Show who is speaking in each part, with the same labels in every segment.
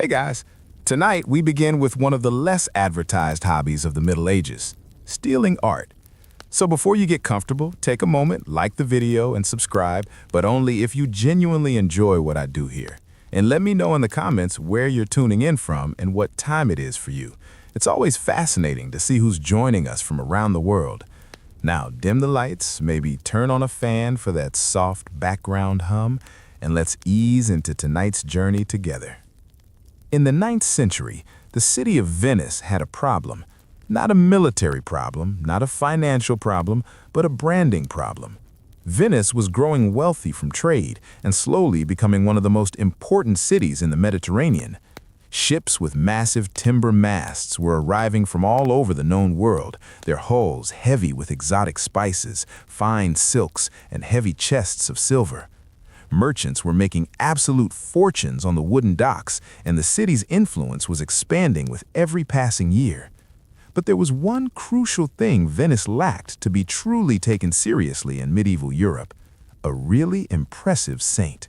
Speaker 1: Hey guys, tonight we begin with one of the less advertised hobbies of the Middle Ages, stealing art. So before you get comfortable, take a moment, like the video and subscribe, but only if you genuinely enjoy what I do here. And let me know in the comments where you're tuning in from and what time it is for you. It's always fascinating to see who's joining us from around the world. Now dim the lights, maybe turn on a fan for that soft background hum, and let's ease into tonight's journey together. In the 9th century, the city of Venice had a problem. Not a military problem, not a financial problem, but a branding problem. Venice was growing wealthy from trade and slowly becoming one of the most important cities in the Mediterranean. Ships with massive timber masts were arriving from all over the known world, their hulls heavy with exotic spices, fine silks, and heavy chests of silver. Merchants were making absolute fortunes on the wooden docks, and the city's influence was expanding with every passing year. But there was one crucial thing Venice lacked to be truly taken seriously in medieval Europe: a really impressive saint.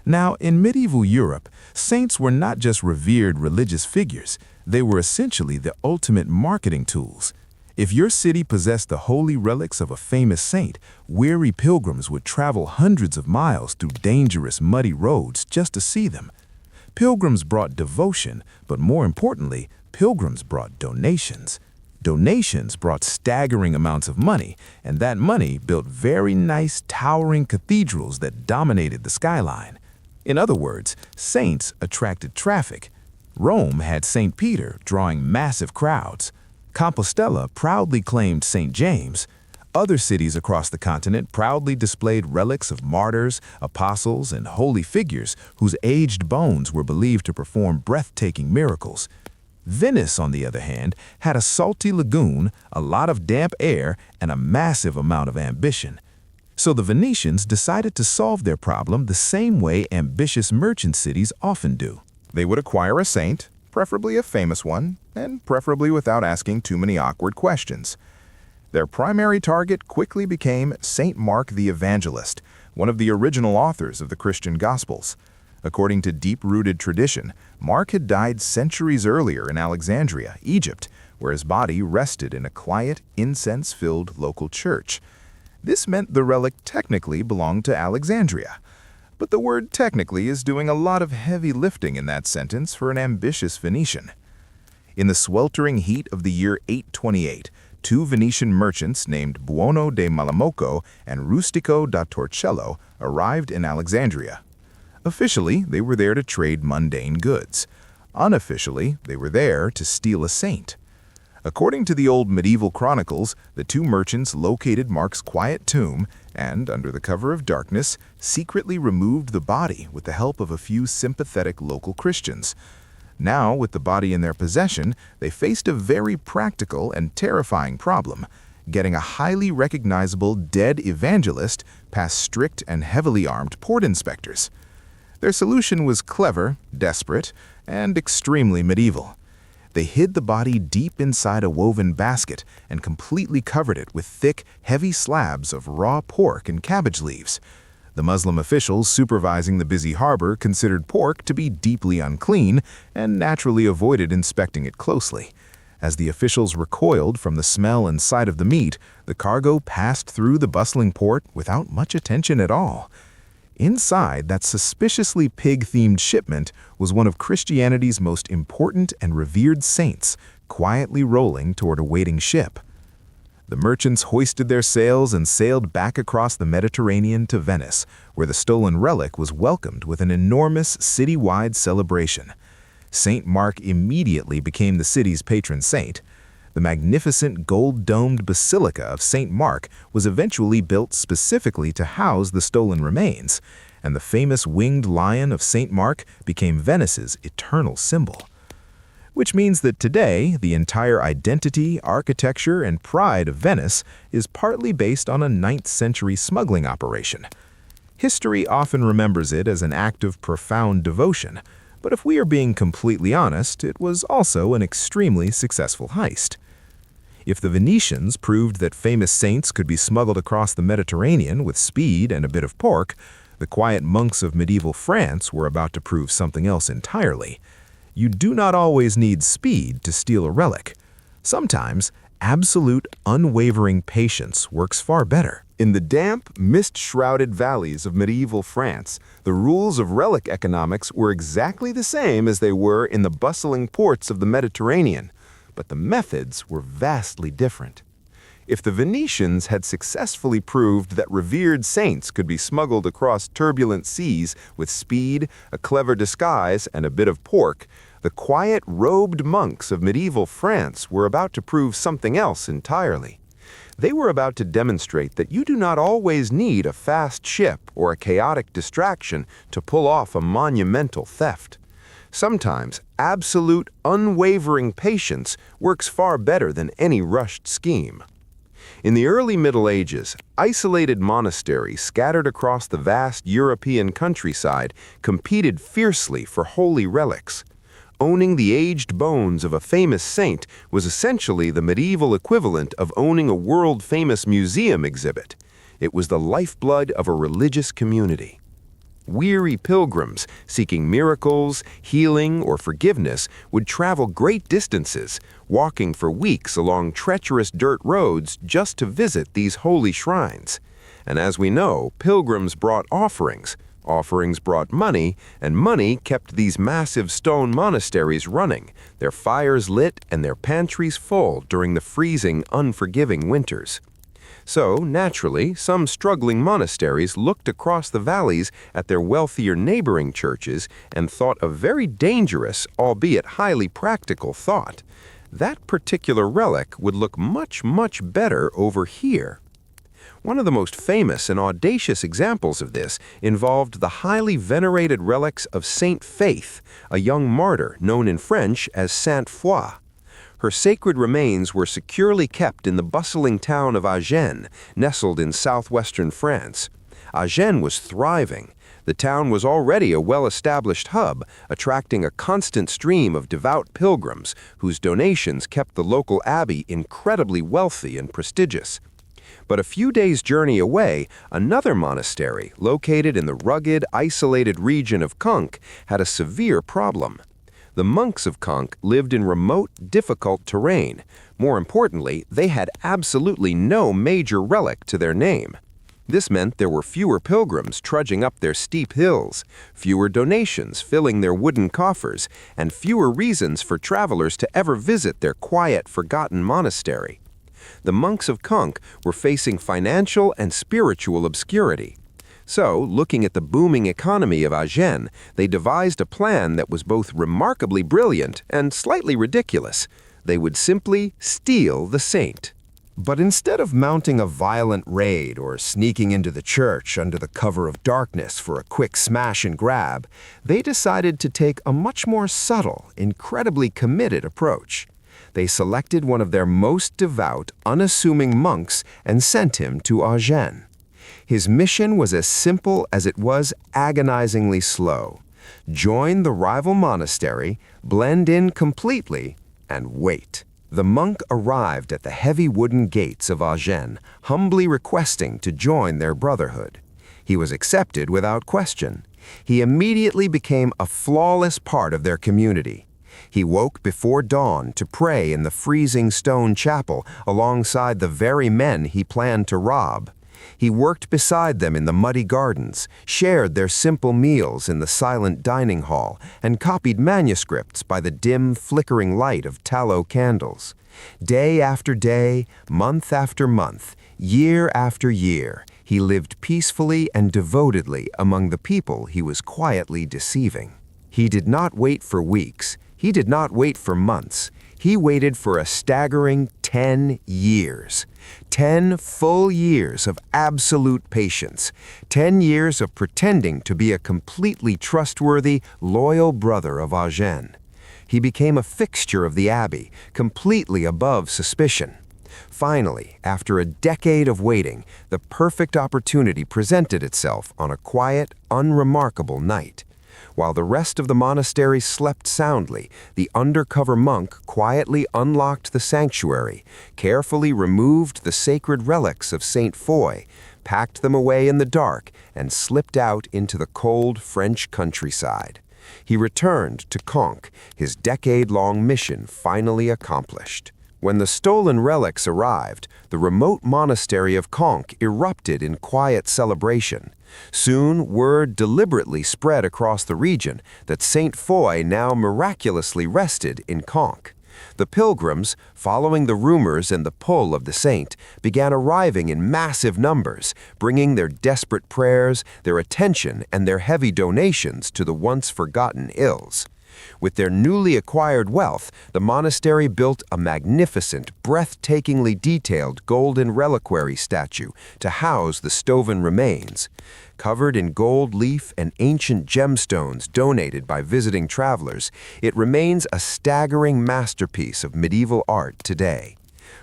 Speaker 1: Now, in medieval Europe, saints were not just revered religious figures, they were essentially the ultimate marketing tools. If your city possessed the holy relics of a famous saint, weary pilgrims would travel hundreds of miles through dangerous, muddy roads just to see them. Pilgrims brought devotion, but more importantly, pilgrims brought donations. Donations brought staggering amounts of money, and that money built very nice, towering cathedrals that dominated the skyline. In other words, saints attracted traffic. Rome had St. Peter drawing massive crowds. Compostela proudly claimed St. James. Other cities across the continent proudly displayed relics of martyrs, apostles, and holy figures whose aged bones were believed to perform breathtaking miracles. Venice, on the other hand, had a salty lagoon, a lot of damp air, and a massive amount of ambition. So the Venetians decided to solve their problem the same way ambitious merchant cities often do.
Speaker 2: They would acquire a saint, preferably a famous one, and preferably without asking too many awkward questions. Their primary target quickly became Saint Mark the Evangelist, one of the original authors of the Christian Gospels. According to deep-rooted tradition, Mark had died centuries earlier in Alexandria, Egypt, where his body rested in a quiet, incense-filled local church. This meant the relic technically belonged to Alexandria. But the word technically is doing a lot of heavy lifting in that sentence for an ambitious Venetian. In the sweltering heat of the year 828, two Venetian merchants named Buono de Malamocco and Rustico da Torcello arrived in Alexandria. Officially, they were there to trade mundane goods. Unofficially, they were there to steal a saint. According to the old medieval chronicles, the two merchants located Mark's quiet tomb and, under the cover of darkness, secretly removed the body with the help of a few sympathetic local Christians. Now, with the body in their possession, they faced a very practical and terrifying problem: getting a highly recognizable dead evangelist past strict and heavily armed port inspectors. Their solution was clever, desperate, and extremely medieval. They hid the body deep inside a woven basket and completely covered it with thick, heavy slabs of raw pork and cabbage leaves. The Muslim officials supervising the busy harbor considered pork to be deeply unclean and naturally avoided inspecting it closely. As the officials recoiled from the smell and sight of the meat, the cargo passed through the bustling port without much attention at all. Inside that suspiciously pig-themed shipment was one of Christianity's most important and revered saints, quietly rolling toward a waiting ship. The merchants hoisted their sails and sailed back across the Mediterranean to Venice, where the stolen relic was welcomed with an enormous city-wide celebration. Saint Mark immediately became the city's patron saint. The magnificent gold-domed Basilica of St. Mark was eventually built specifically to house the stolen remains, and the famous winged lion of St. Mark became Venice's eternal symbol. Which means that today, the entire identity, architecture, and pride of Venice is partly based on a 9th century smuggling operation. History often remembers it as an act of profound devotion, but if we are being completely honest, it was also an extremely successful heist. If the Venetians proved that famous saints could be smuggled across the Mediterranean with speed and a bit of pork, the quiet monks of medieval France were about to prove something else entirely.
Speaker 1: You do not always need speed to steal a relic. Sometimes, absolute, unwavering patience works far better.
Speaker 2: In the damp, mist-shrouded valleys of medieval France, the rules of relic economics were exactly the same as they were in the bustling ports of the Mediterranean, but the methods were vastly different. If the Venetians had successfully proved that revered saints could be smuggled across turbulent seas with speed, a clever disguise, and a bit of pork, the quiet, robed monks of medieval France were about to prove something else entirely. They were about to demonstrate that you do not always need a fast ship or a chaotic distraction to pull off a monumental theft. Sometimes, absolute, unwavering patience works far better than any rushed scheme. In the early Middle Ages, isolated monasteries scattered across the vast European countryside competed fiercely for holy relics. Owning the aged bones of a famous saint was essentially the medieval equivalent of owning a world-famous museum exhibit. It was the lifeblood of a religious community. Weary pilgrims seeking miracles, healing, or forgiveness would travel great distances, walking for weeks along treacherous dirt roads just to visit these holy shrines. And as we know, pilgrims brought offerings, offerings brought money, and money kept these massive stone monasteries running, their fires lit and their pantries full during the freezing, unforgiving winters. So, naturally, some struggling monasteries looked across the valleys at their wealthier neighboring churches and thought a very dangerous, albeit highly practical thought. That particular relic would look much, much better over here. One of the most famous and audacious examples of this involved the highly venerated relics of Saint Faith, a young martyr known in French as Sainte Foy. Her sacred remains were securely kept in the bustling town of Agen, nestled in southwestern France. Agen was thriving. The town was already a well-established hub, attracting a constant stream of devout pilgrims whose donations kept the local abbey incredibly wealthy and prestigious. But a few days' journey away, another monastery, located in the rugged, isolated region of Conques, had a severe problem. The monks of Conques lived in remote, difficult terrain. More importantly, they had absolutely no major relic to their name. This meant there were fewer pilgrims trudging up their steep hills, fewer donations filling their wooden coffers, and fewer reasons for travelers to ever visit their quiet, forgotten monastery. The monks of Conques were facing financial and spiritual obscurity. So, looking at the booming economy of Agen, they devised a plan that was both remarkably brilliant and slightly ridiculous. They would simply steal the saint.
Speaker 3: But instead of mounting a violent raid or sneaking into the church under the cover of darkness for a quick smash and grab, they decided to take a much more subtle, incredibly committed approach. They selected one of their most devout, unassuming monks and sent him to Agen. His mission was as simple as it was agonizingly slow. Join the rival monastery, blend in completely, and wait. The monk arrived at the heavy wooden gates of Agen, humbly requesting to join their brotherhood. He was accepted without question. He immediately became a flawless part of their community. He woke before dawn to pray in the freezing stone chapel alongside the very men he planned to rob. He worked beside them in the muddy gardens, shared their simple meals in the silent dining hall, and copied manuscripts by the dim, flickering light of tallow candles. Day after day, month after month, year after year, he lived peacefully and devotedly among the people he was quietly deceiving. He did not wait for weeks. He did not wait for months. He waited for a staggering 10 years. 10 full years of absolute patience. 10 years of pretending to be a completely trustworthy, loyal brother of Agen. He became a fixture of the abbey, completely above suspicion. Finally, after a decade of waiting, the perfect opportunity presented itself on a quiet, unremarkable night. While the rest of the monastery slept soundly, the undercover monk quietly unlocked the sanctuary, carefully removed the sacred relics of Saint Foy, packed them away in the dark, and slipped out into the cold French countryside. He returned to Conques, his decade-long mission finally accomplished. When the stolen relics arrived, the remote monastery of Conques erupted in quiet celebration. Soon, word deliberately spread across the region that Saint Foy now miraculously rested in Conques. The pilgrims, following the rumors and the pull of the saint, began arriving in massive numbers, bringing their desperate prayers, their attention, and their heavy donations to the once forgotten ills. With their newly acquired wealth, the monastery built a magnificent, breathtakingly detailed golden reliquary statue to house the stolen remains. Covered in gold leaf and ancient gemstones donated by visiting travelers, it remains a staggering masterpiece of medieval art today.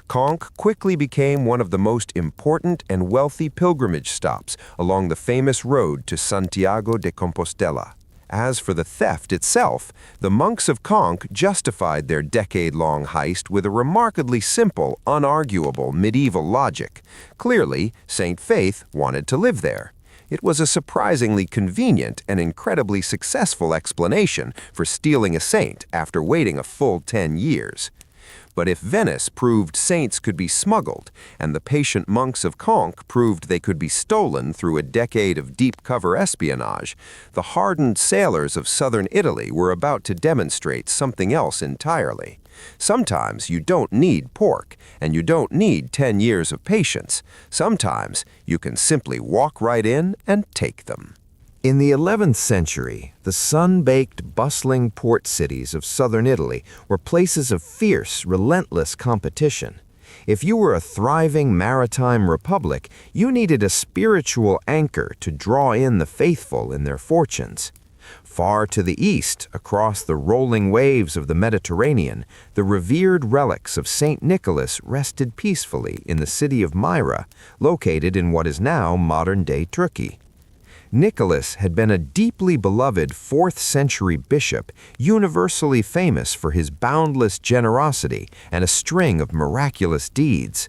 Speaker 3: Conques quickly became one of the most important and wealthy pilgrimage stops along the famous road to Santiago de Compostela. As for the theft itself, the monks of Conques justified their decade-long heist with a remarkably simple, unarguable medieval logic. Clearly, Saint Faith wanted to live there. It was a surprisingly convenient and incredibly successful explanation for stealing a saint after waiting a full 10 years. But if Venice proved saints could be smuggled, and the patient monks of Conques proved they could be stolen through a decade of deep-cover espionage, the hardened sailors of southern Italy were about to demonstrate something else entirely. Sometimes you don't need pork, and you don't need 10 years of patience. Sometimes you can simply walk right in and take them. In the 11th century, the sun-baked, bustling port cities of southern Italy were places of fierce, relentless competition. If you were a thriving maritime republic, you needed a spiritual anchor to draw in the faithful in their fortunes. Far to the east, across the rolling waves of the Mediterranean, the revered relics of St. Nicholas rested peacefully in the city of Myra, located in what is now modern-day Turkey. Nicholas had been a deeply beloved 4th-century bishop, universally famous for his boundless generosity and a string of miraculous deeds.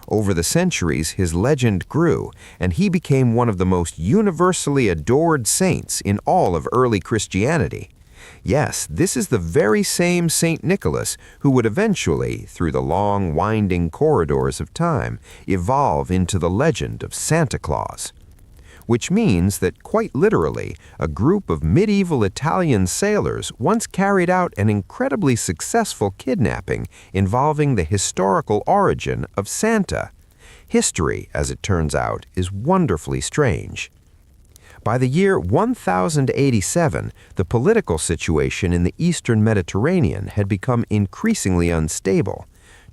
Speaker 3: Over the centuries, his legend grew, and he became one of the most universally adored saints in all of early Christianity. Yes, this is the very same Saint Nicholas who would eventually, through the long, winding corridors of time, evolve into the legend of Santa Claus. Which means that, quite literally, a group of medieval Italian sailors once carried out an incredibly successful kidnapping involving the historical origin of Santa. History, as it turns out, is wonderfully strange. By the year 1087, the political situation in the eastern Mediterranean had become increasingly unstable.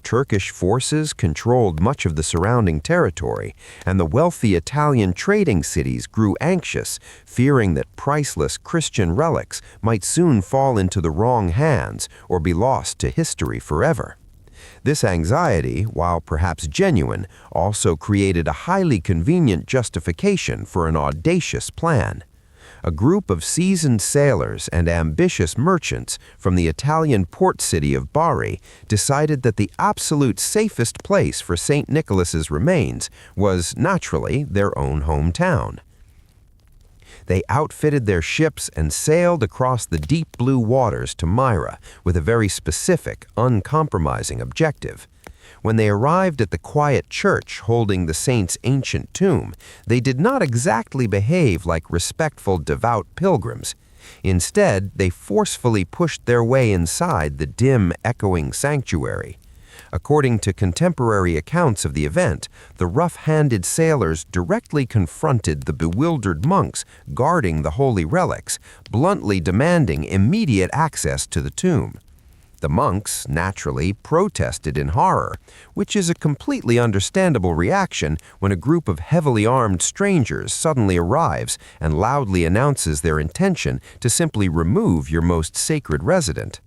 Speaker 3: Turkish forces controlled much of the surrounding territory, and the wealthy Italian trading cities grew anxious, fearing that priceless Christian relics might soon fall into the wrong hands or be lost to history forever. This anxiety, while perhaps genuine, also created a highly convenient justification for an audacious plan. A group of seasoned sailors and ambitious merchants from the Italian port city of Bari decided that the absolute safest place for St. Nicholas's remains was, naturally, their own hometown. They outfitted their ships and sailed across the deep blue waters to Myra with a very specific, uncompromising objective. When they arrived at the quiet church holding the saint's ancient tomb, they did not exactly behave like respectful, devout pilgrims. Instead, they forcefully pushed their way inside the dim, echoing sanctuary. According to contemporary accounts of the event, the rough-handed sailors directly confronted the bewildered monks guarding the holy relics, bluntly demanding immediate access to the tomb. The monks, naturally, protested in horror, which is a completely understandable reaction when a group of heavily armed strangers suddenly arrives and loudly announces their intention to simply remove your most sacred resident.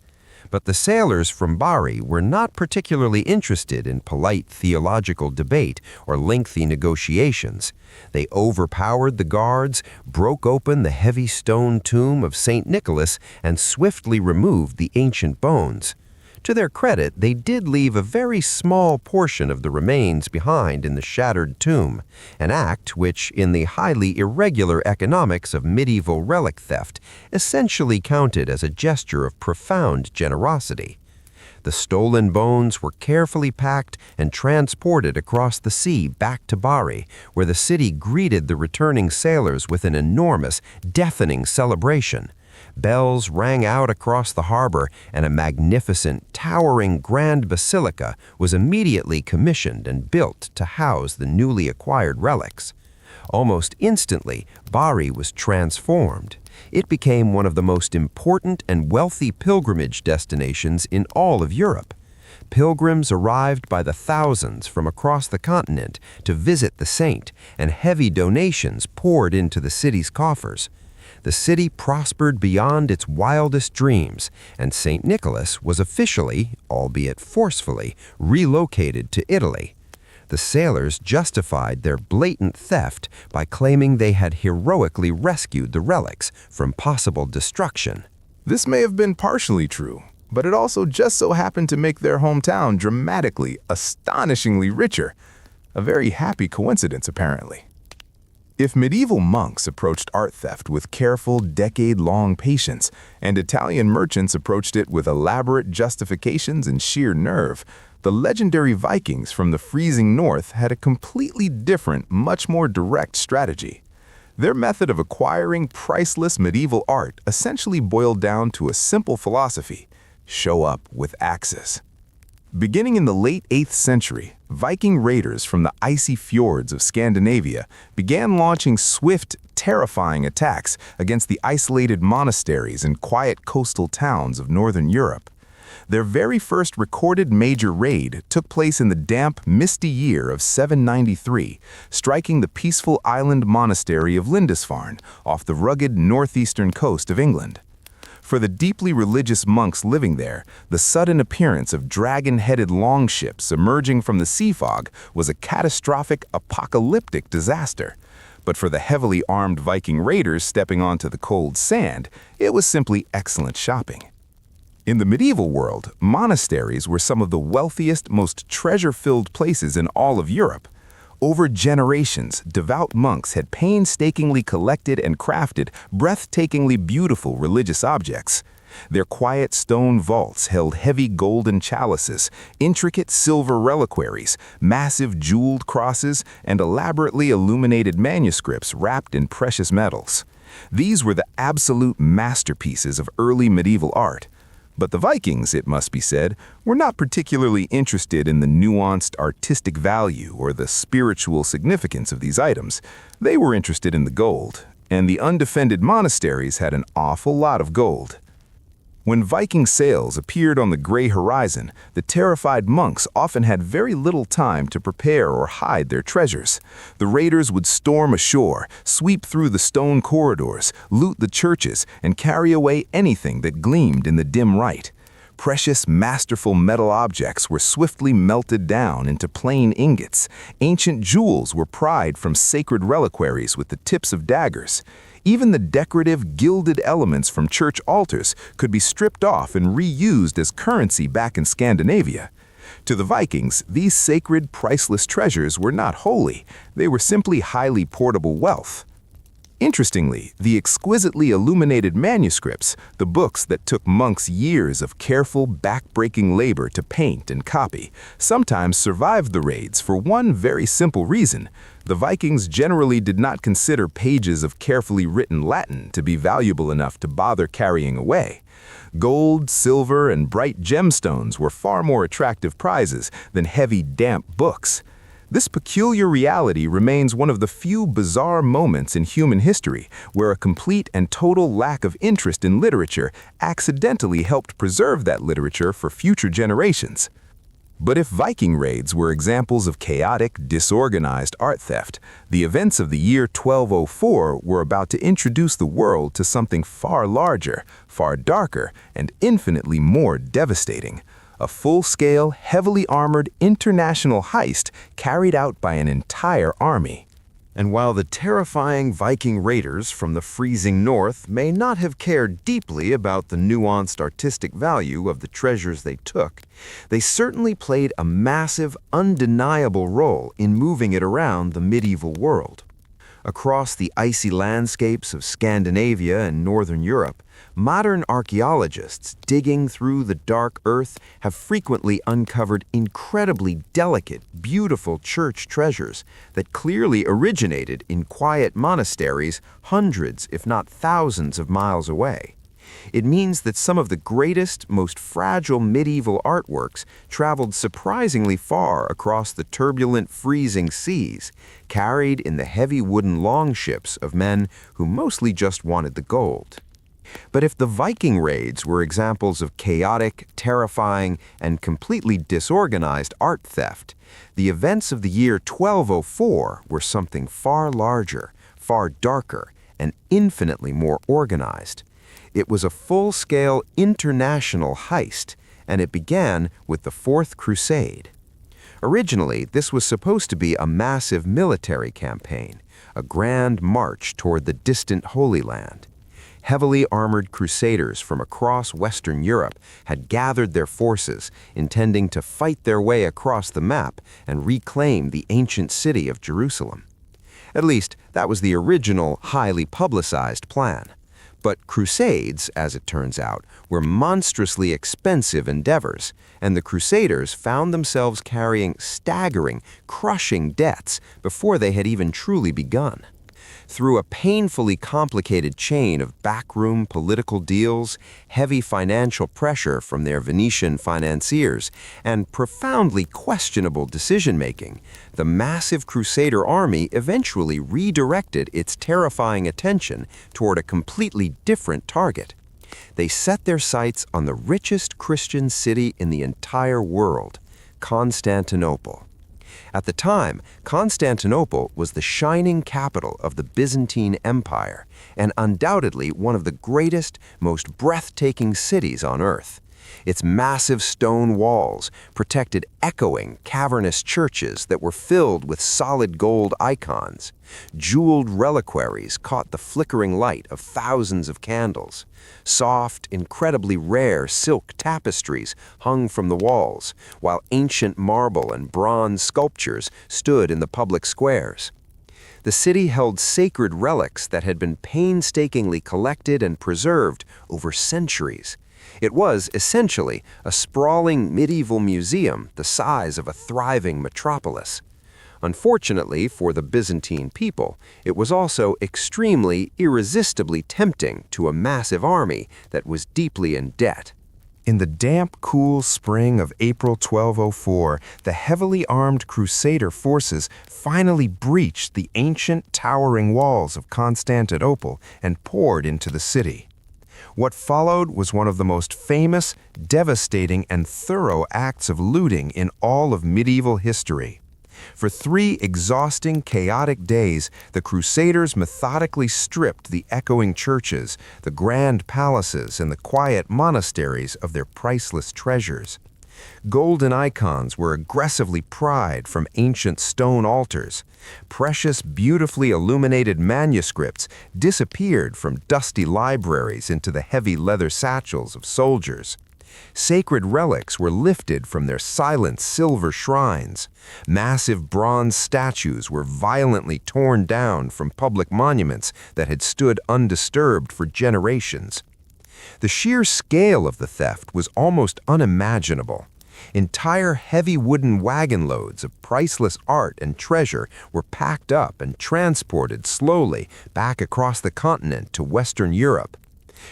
Speaker 3: But the sailors from Bari were not particularly interested in polite theological debate or lengthy negotiations. They overpowered the guards, broke open the heavy stone tomb of St. Nicholas, and swiftly removed the ancient bones. To their credit, they did leave a very small portion of the remains behind in the shattered tomb, an act which, in the highly irregular economics of medieval relic theft, essentially counted as a gesture of profound generosity. The stolen bones were carefully packed and transported across the sea back to Bari, where the city greeted the returning sailors with an enormous, deafening celebration. Bells rang out across the harbor, and a magnificent, towering grand basilica was immediately commissioned and built to house the newly acquired relics. Almost instantly, Bari was transformed. It became one of the most important and wealthy pilgrimage destinations in all of Europe. Pilgrims arrived by the thousands from across the continent to visit the saint, and heavy donations poured into the city's coffers. The city prospered beyond its wildest dreams, and St. Nicholas was officially, albeit forcefully, relocated to Italy. The sailors justified their blatant theft by claiming they had heroically rescued the relics from possible destruction.
Speaker 2: This may have been partially true, but it also just so happened to make their hometown dramatically, astonishingly richer. A very happy coincidence, apparently. If medieval monks approached art theft with careful, decade-long patience, and Italian merchants approached it with elaborate justifications and sheer nerve, the legendary Vikings from the freezing north had a completely different, much more direct strategy. Their method of acquiring priceless medieval art essentially boiled down to a simple philosophy: show up with axes. Beginning in the late 8th century, Viking raiders from the icy fjords of Scandinavia began launching swift, terrifying attacks against the isolated monasteries and quiet coastal towns of northern Europe. Their very first recorded major raid took place in the damp, misty year of 793, striking the peaceful island monastery of Lindisfarne off the rugged northeastern coast of England. For the deeply religious monks living there, the sudden appearance of dragon-headed longships emerging from the sea fog was a catastrophic, apocalyptic disaster. But for the heavily armed Viking raiders stepping onto the cold sand, it was simply excellent shopping. In the medieval world, monasteries were some of the wealthiest, most treasure-filled places in all of Europe. Over generations, devout monks had painstakingly collected and crafted breathtakingly beautiful religious objects. Their quiet stone vaults held heavy golden chalices, intricate silver reliquaries, massive jeweled crosses, and elaborately illuminated manuscripts wrapped in precious metals. These were the absolute masterpieces of early medieval art. But the Vikings, it must be said, were not particularly interested in the nuanced artistic value or the spiritual significance of these items. They were interested in the gold, and the undefended monasteries had an awful lot of gold. When Viking sails appeared on the gray horizon, the terrified monks often had very little time to prepare or hide their treasures. The raiders would storm ashore, sweep through the stone corridors, loot the churches, and carry away anything that gleamed in the dim light. Precious, masterful metal objects were swiftly melted down into plain ingots. Ancient jewels were pried from sacred reliquaries with the tips of daggers. Even the decorative, gilded elements from church altars could be stripped off and reused as currency back in Scandinavia. To the Vikings, these sacred, priceless treasures were not holy. They were simply highly portable wealth. Interestingly, the exquisitely illuminated manuscripts, the books that took monks years of careful, back-breaking labor to paint and copy, sometimes survived the raids for one very simple reason. The Vikings generally did not consider pages of carefully written Latin to be valuable enough to bother carrying away. Gold, silver, and bright gemstones were far more attractive prizes than heavy, damp books. This peculiar reality remains one of the few bizarre moments in human history where a complete and total lack of interest in literature accidentally helped preserve that literature for future generations. But if Viking raids were examples of chaotic, disorganized art theft, the events of the year 1204 were about to introduce the world to something far larger, far darker, and infinitely more devastating. A full-scale, heavily armored international heist carried out by an entire army.
Speaker 3: And while the terrifying Viking raiders from the freezing north may not have cared deeply about the nuanced artistic value of the treasures they took, they certainly played a massive, undeniable role in moving it around the medieval world. Across the icy landscapes of Scandinavia and Northern Europe, modern archaeologists digging through the dark earth have frequently uncovered incredibly delicate, beautiful church treasures that clearly originated in quiet monasteries hundreds, if not thousands, of miles away. It means that some of the greatest, most fragile medieval artworks traveled surprisingly far across the turbulent, freezing seas, carried in the heavy wooden longships of men who mostly just wanted the gold. But if the Viking raids were examples of chaotic, terrifying, and completely disorganized art theft, the events of the year 1204 were something far larger, far darker, and infinitely more organized. It was a full-scale international heist, and it began with the Fourth Crusade. Originally, this was supposed to be a massive military campaign, a grand march toward the distant Holy Land. Heavily armored crusaders from across Western Europe had gathered their forces, intending to fight their way across the map and reclaim the ancient city of Jerusalem. At least, that was the original, highly publicized plan. But crusades, as it turns out, were monstrously expensive endeavors, and the crusaders found themselves carrying staggering, crushing debts before they had even truly begun. Through a painfully complicated chain of backroom political deals, heavy financial pressure from their Venetian financiers, and profoundly questionable decision-making, the massive Crusader army eventually redirected its terrifying attention toward a completely different target. They set their sights on the richest Christian city in the entire world, Constantinople. At the time, Constantinople was the shining capital of the Byzantine Empire, and undoubtedly one of the greatest, most breathtaking cities on earth. Its massive stone walls protected echoing, cavernous churches that were filled with solid gold icons. Jeweled reliquaries caught the flickering light of thousands of candles. Soft, incredibly rare silk tapestries hung from the walls, while ancient marble and bronze sculptures stood in the public squares. The city held sacred relics that had been painstakingly collected and preserved over centuries. It was, essentially, a sprawling medieval museum the size of a thriving metropolis. Unfortunately for the Byzantine people, it was also extremely, irresistibly tempting to a massive army that was deeply in debt.
Speaker 2: In the damp, cool spring of April 1204, the heavily armed Crusader forces finally breached the ancient, towering walls of Constantinople and poured into the city. What followed was one of the most famous, devastating, and thorough acts of looting in all of medieval history. For 3 exhausting, chaotic days, the Crusaders methodically stripped the echoing churches, the grand palaces, and the quiet monasteries of their priceless treasures. Golden icons were aggressively pried from ancient stone altars. Precious, beautifully illuminated manuscripts disappeared from dusty libraries into the heavy leather satchels of soldiers. Sacred relics were lifted from their silent silver shrines. Massive bronze statues were violently torn down from public monuments that had stood undisturbed for generations. The sheer scale of the theft was almost unimaginable. Entire heavy wooden wagon loads of priceless art and treasure were packed up and transported slowly back across the continent to Western Europe.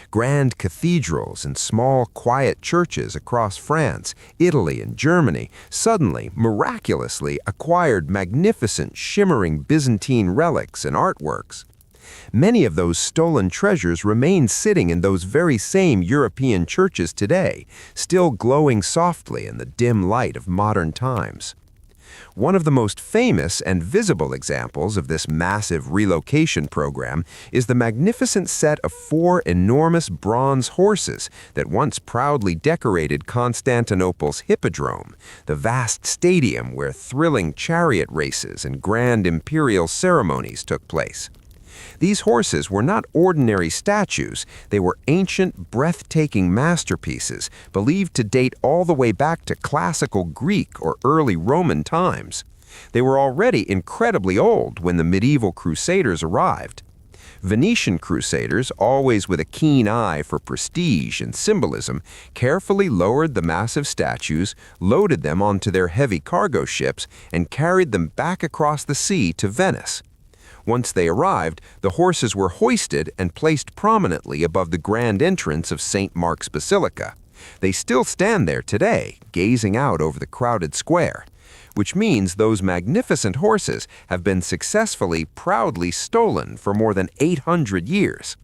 Speaker 2: Grand cathedrals and small, quiet churches across France, Italy, and Germany suddenly, miraculously acquired magnificent, shimmering Byzantine relics and artworks. Many of those stolen treasures remain sitting in those very same European churches today, still glowing softly in the dim light of modern times.
Speaker 3: One of the most famous and visible examples of this massive relocation program is the magnificent set of 4 enormous bronze horses that once proudly decorated Constantinople's Hippodrome, the vast stadium where thrilling chariot races and grand imperial ceremonies took place. These horses were not ordinary statues, they were ancient, breathtaking masterpieces believed to date all the way back to classical Greek or early Roman times. They were already incredibly old when the medieval crusaders arrived. Venetian crusaders, always with a keen eye for prestige and symbolism, carefully lowered the massive statues, loaded them onto their heavy cargo ships, and carried them back across the sea to Venice. Once they arrived, the horses were hoisted and placed prominently above the grand entrance of St. Mark's Basilica. They still stand there today, gazing out over the crowded square, which means those magnificent horses have been successfully, proudly stolen for more than 800 years.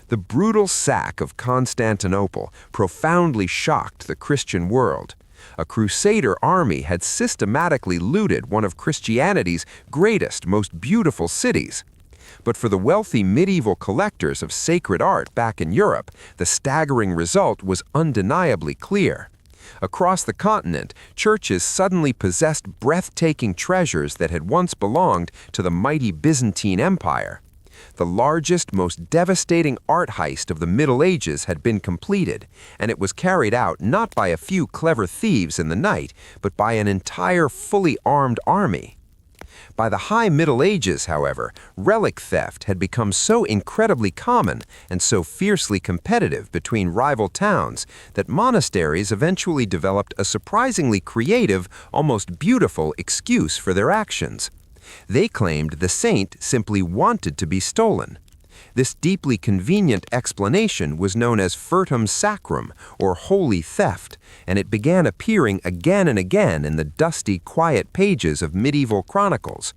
Speaker 3: The brutal sack of Constantinople profoundly shocked the Christian world. A crusader army had systematically looted one of Christianity's greatest, most beautiful cities. But for the wealthy medieval collectors of sacred art back in Europe, the staggering result was undeniably clear. Across the continent, churches suddenly possessed breathtaking treasures that had once belonged to the mighty Byzantine Empire. The largest, most devastating art heist of the Middle Ages had been completed, and it was carried out not by a few clever thieves in the night, but by an entire fully armed army. By the High Middle Ages, however, relic theft had become so incredibly common and so fiercely competitive between rival towns that monasteries eventually developed a surprisingly creative, almost beautiful excuse for their actions. They claimed the saint simply wanted to be stolen. This deeply convenient explanation was known as furtum sacrum, or holy theft, and it began appearing again and again in the dusty, quiet pages of medieval chronicles.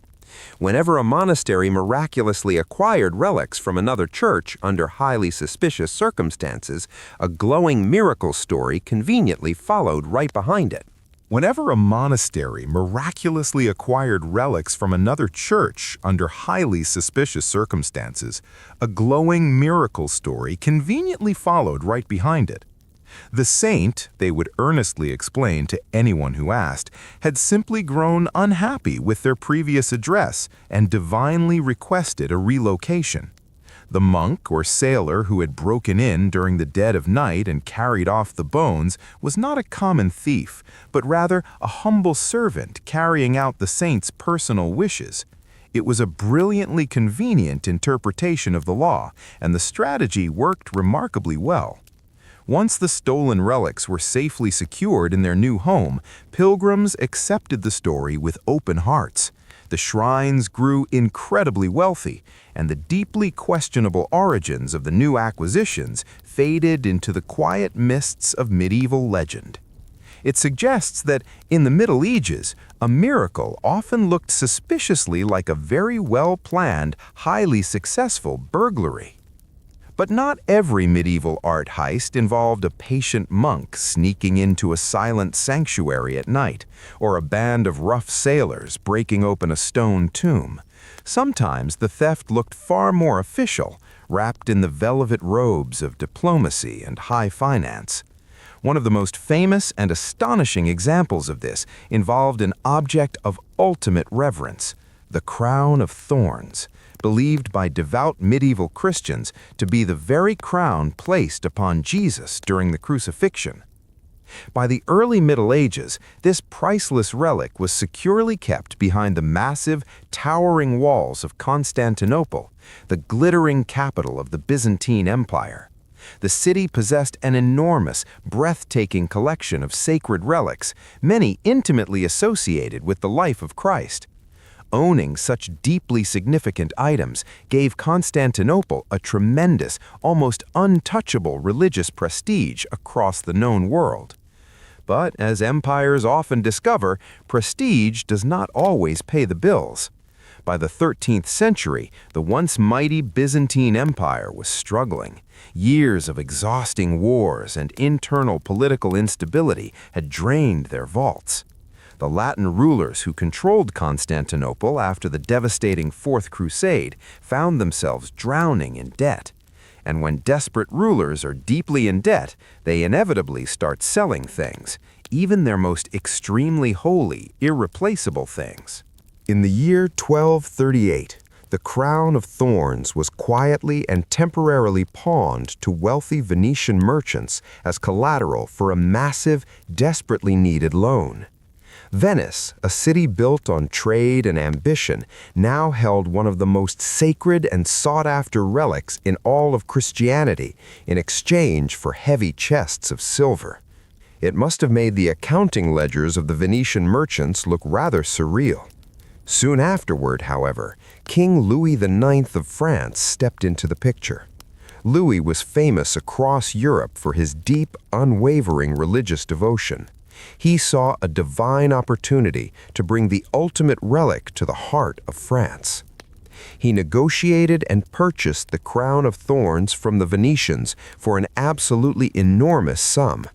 Speaker 3: Whenever a monastery miraculously acquired relics from another church under highly suspicious circumstances, a glowing miracle story conveniently followed right behind it.
Speaker 2: Whenever a monastery miraculously acquired relics from another church under highly suspicious circumstances, a glowing miracle story conveniently followed right behind it. The saint, they would earnestly explain to anyone who asked, had simply grown unhappy with their previous address and divinely requested a relocation. The monk or sailor who had broken in during the dead of night and carried off the bones was not a common thief, but rather a humble servant carrying out the saint's personal wishes. It was a brilliantly convenient interpretation of the law, and the strategy worked remarkably well. Once the stolen relics were safely secured in their new home, pilgrims accepted the story with open hearts. The shrines grew incredibly wealthy, and the deeply questionable origins of the new acquisitions faded into the quiet mists of medieval legend. It suggests that in the Middle Ages, a miracle often looked suspiciously like a very well-planned, highly successful burglary. But not every medieval art heist involved a patient monk sneaking into a silent sanctuary at night, or a band of rough sailors breaking open a stone tomb. Sometimes the theft looked far more official, wrapped in the velvet robes of diplomacy and high finance. One of the most famous and astonishing examples of this involved an object of ultimate reverence, the crown of thorns, believed by devout medieval Christians to be the very crown placed upon Jesus during the crucifixion. By the early Middle Ages, this priceless relic was securely kept behind the massive, towering walls of Constantinople, the glittering capital of the Byzantine Empire. The city possessed an enormous, breathtaking collection of sacred relics, many intimately associated with the life of Christ. Owning such deeply significant items gave Constantinople a tremendous, almost untouchable religious prestige across the known world. But as empires often discover, prestige does not always pay the bills. By the 13th century, the once mighty Byzantine Empire was struggling. Years of exhausting wars and internal political instability had drained their vaults.
Speaker 3: The Latin rulers who controlled Constantinople after the devastating Fourth Crusade found themselves drowning in debt. And when desperate rulers are deeply in debt, they inevitably start selling things, even their most extremely holy, irreplaceable things. In the year 1238, the crown of thorns was quietly and temporarily pawned to wealthy Venetian merchants as collateral for a massive, desperately needed loan. Venice, a city built on trade and ambition, now held one of the most sacred and sought-after relics in all of Christianity in exchange for heavy chests of silver. It must have made the accounting ledgers of the Venetian merchants look rather surreal. Soon afterward, however, King Louis IX of France stepped into the picture. Louis was famous across Europe for his deep, unwavering religious devotion. He saw a divine opportunity to bring the ultimate relic to the heart of France. He negotiated and purchased the crown of thorns from the Venetians for an absolutely enormous sum.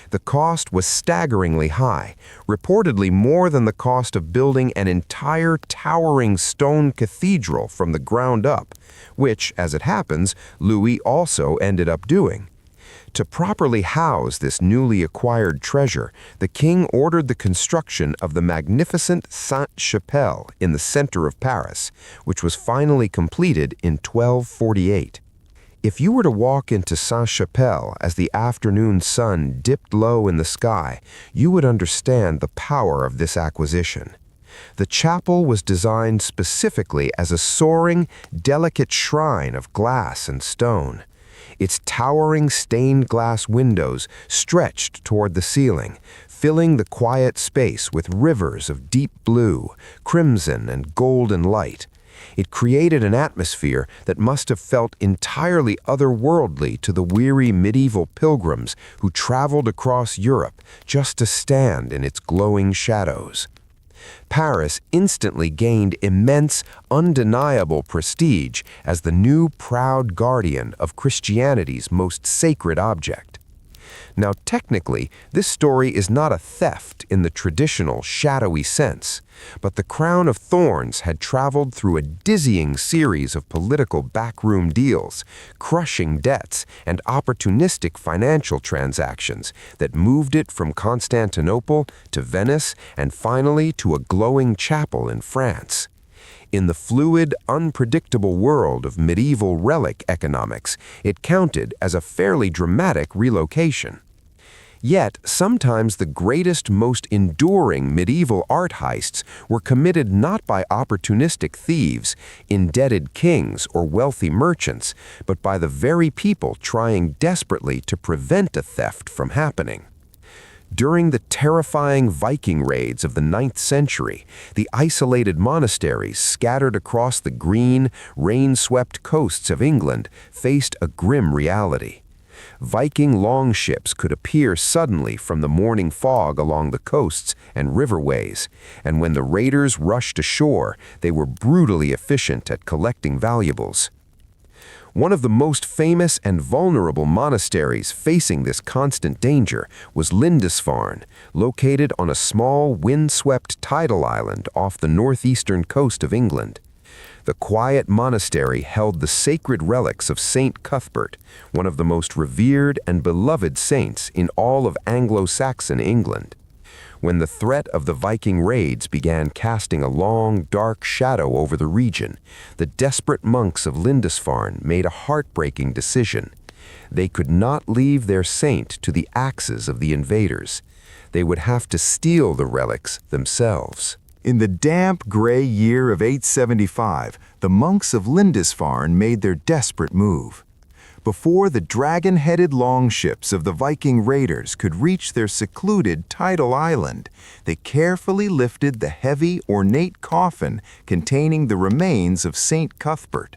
Speaker 3: The cost was staggeringly high, reportedly more than the cost of building an entire towering stone cathedral from the ground up, which, as it happens, Louis also ended up doing. To properly house this newly acquired treasure, the king ordered the construction of the magnificent Sainte-Chapelle in the center of Paris, which was finally completed in 1248. If you were to walk into Sainte-Chapelle as the afternoon sun dipped low in the sky, you would understand the power of this acquisition. The chapel was designed specifically as a soaring, delicate shrine of glass and stone. Its towering stained glass windows stretched toward the ceiling, filling the quiet space with rivers of deep blue, crimson, and golden light. It created an atmosphere that must have felt entirely otherworldly to the weary medieval pilgrims who traveled across Europe just to stand in its glowing shadows. Paris instantly gained immense, undeniable prestige as the new proud guardian of Christianity's most sacred object. Now, technically, this story is not a theft in the traditional, shadowy sense, but the crown of thorns had traveled through a dizzying series of political backroom deals, crushing debts, and opportunistic financial transactions that moved it from Constantinople to Venice and finally to a glowing chapel in France. In the fluid, unpredictable world of medieval relic economics, it counted as a fairly dramatic relocation. Yet, sometimes the greatest, most enduring medieval art heists were committed not by opportunistic thieves, indebted kings, or wealthy merchants, but by the very people trying desperately to prevent a theft from happening. During the terrifying Viking raids of the 9th century, the isolated monasteries scattered across the green, rain-swept coasts of England faced a grim reality. Viking longships could appear suddenly from the morning fog along the coasts and riverways, and when the raiders rushed ashore, they were brutally efficient at collecting valuables. One of the most famous and vulnerable monasteries facing this constant danger was Lindisfarne, located on a small, wind-swept tidal island off the northeastern coast of England. The quiet monastery held the sacred relics of Saint Cuthbert, one of the most revered and beloved saints in all of Anglo-Saxon England. When the threat of the Viking raids began casting a long, dark shadow over the region, the desperate monks of Lindisfarne made a heartbreaking decision. They could not leave their saint to the axes of the invaders. They would have to steal the relics themselves.
Speaker 2: In the damp, gray year of 875, the monks of Lindisfarne made their desperate move. Before the dragon-headed longships of the Viking raiders could reach their secluded tidal island, they carefully lifted the heavy, ornate coffin containing the remains of Saint Cuthbert.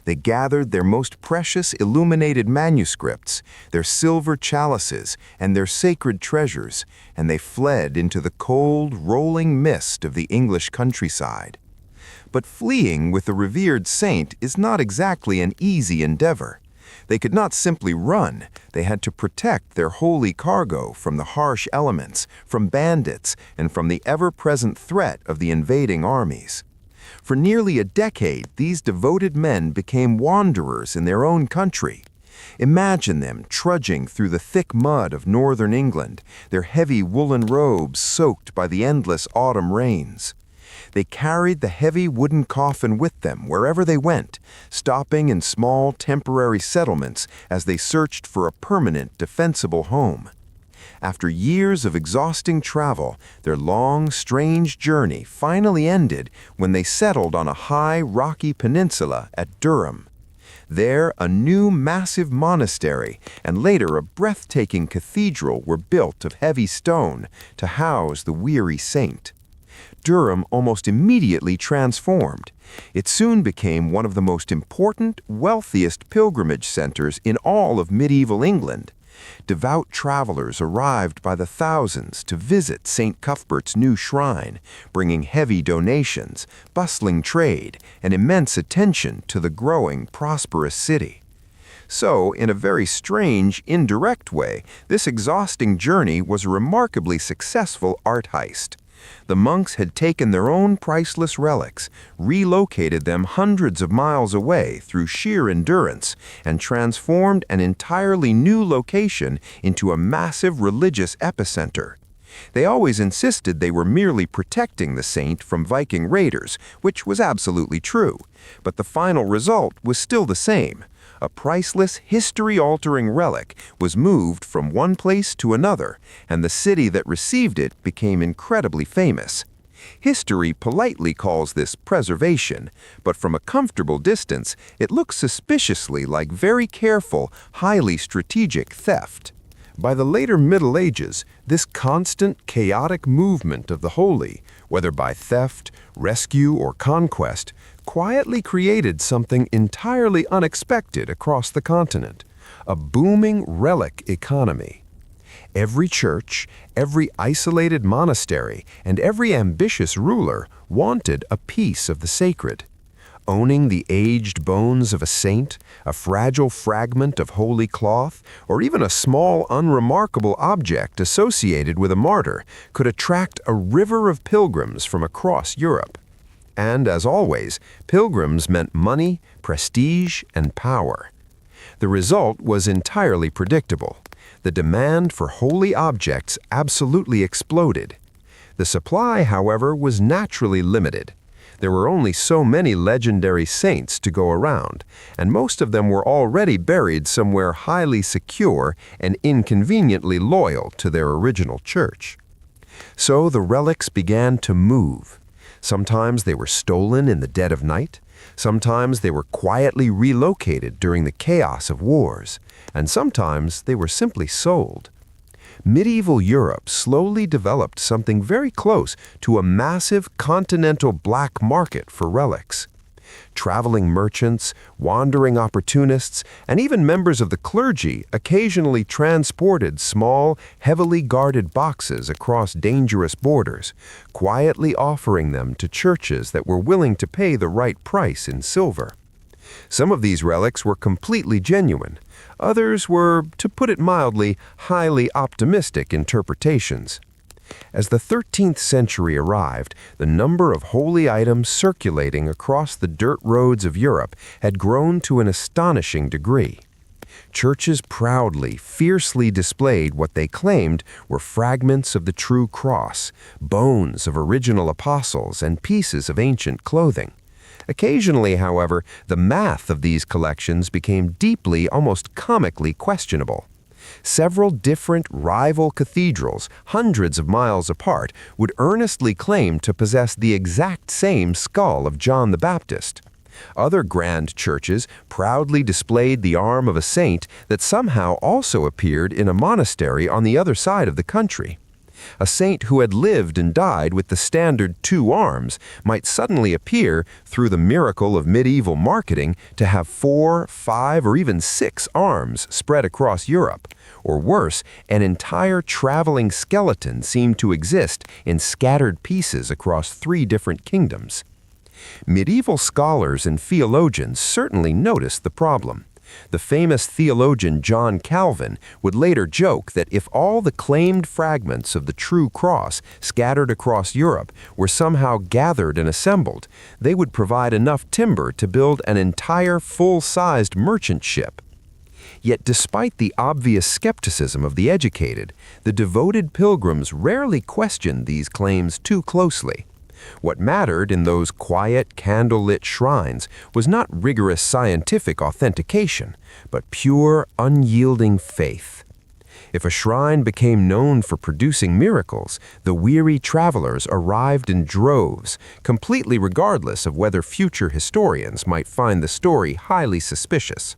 Speaker 2: They gathered their most precious illuminated manuscripts, their silver chalices, and their sacred treasures, and they fled into the cold, rolling mist of the English countryside. But fleeing with the revered saint is not exactly an easy endeavor. They could not simply run. They had to protect their holy cargo from the harsh elements, from bandits, and from the ever-present threat of the invading armies. For nearly a decade, these devoted men became wanderers in their own country. Imagine them trudging through the thick mud of northern England, their heavy woolen robes soaked by the endless autumn rains. They carried the heavy wooden coffin with them wherever they went, stopping in small temporary settlements as they searched for a permanent, defensible home. After years of exhausting travel, their long, strange journey finally ended when they settled on a high, rocky peninsula at Durham. There, a new massive monastery and later a breathtaking cathedral were built of heavy stone to house the weary saint. Durham almost immediately transformed. It soon became one of the most important, wealthiest pilgrimage centers in all of medieval England. Devout travelers arrived by the thousands to visit St. Cuthbert's new shrine, bringing heavy donations, bustling trade, and immense attention to the growing, prosperous city. So, in a very strange, indirect way, this exhausting journey was a remarkably successful art heist. The monks had taken their own priceless relics, relocated them hundreds of miles away through sheer endurance, and transformed an entirely new location into a massive religious epicenter. They always insisted they were merely protecting the saint from Viking raiders, which was absolutely true, but the final result was still the same. A priceless, history-altering relic was moved from one place to another, and the city that received it became incredibly famous. History politely calls this preservation, but from a comfortable distance, it looks suspiciously like very careful, highly strategic theft. By the later Middle Ages, this constant, chaotic movement of the holy, whether by theft, rescue, or conquest, quietly created something entirely unexpected across the continent, a booming relic economy. Every church, every isolated monastery, and every ambitious ruler wanted a piece of the sacred. Owning the aged bones of a saint, a fragile fragment of holy cloth, or even a small, unremarkable object associated with a martyr could attract a river of pilgrims from across Europe. And, as always, pilgrims meant money, prestige, and power. The result was entirely predictable. The demand for holy objects absolutely exploded. The supply, however, was naturally limited. There were only so many legendary saints to go around, and most of them were already buried somewhere highly secure and inconveniently loyal to their original church. So the relics began to move. Sometimes they were stolen in the dead of night, sometimes they were quietly relocated during the chaos of wars, and sometimes they were simply sold. Medieval Europe slowly developed something very close to a massive continental black market for relics. Traveling merchants, wandering opportunists, and even members of the clergy occasionally transported small, heavily guarded boxes across dangerous borders, quietly offering them to churches that were willing to pay the right price in silver. Some of these relics were completely genuine. Others were, to put it mildly, highly optimistic interpretations. As the 13th century arrived, the number of holy items circulating across the dirt roads of Europe had grown to an astonishing degree. Churches proudly, fiercely displayed what they claimed were fragments of the true cross, bones of original apostles, and pieces of ancient clothing. Occasionally, however, the math of these collections became deeply, almost comically questionable. Several different rival cathedrals, hundreds of miles apart, would earnestly claim to possess the exact same skull of John the Baptist. Other grand churches proudly displayed the arm of a saint that somehow also appeared in a monastery on the other side of the country. A saint who had lived and died with the standard 2 arms might suddenly appear, through the miracle of medieval marketing, to have 4, 5, or even 6 arms spread across Europe. Or worse, an entire traveling skeleton seemed to exist in scattered pieces across 3 different kingdoms. Medieval scholars and theologians certainly noticed the problem.
Speaker 3: The famous theologian John Calvin would later joke that if all the claimed fragments of the true cross scattered across Europe were somehow gathered and assembled, they would provide enough timber to build an entire full-sized merchant ship. Yet despite the obvious skepticism of the educated, the devoted pilgrims rarely questioned these claims too closely. What mattered in those quiet, candle-lit shrines was not rigorous scientific authentication, but pure, unyielding faith. If a shrine became known for producing miracles, the weary travelers arrived in droves, completely regardless of whether future historians might find the story highly suspicious.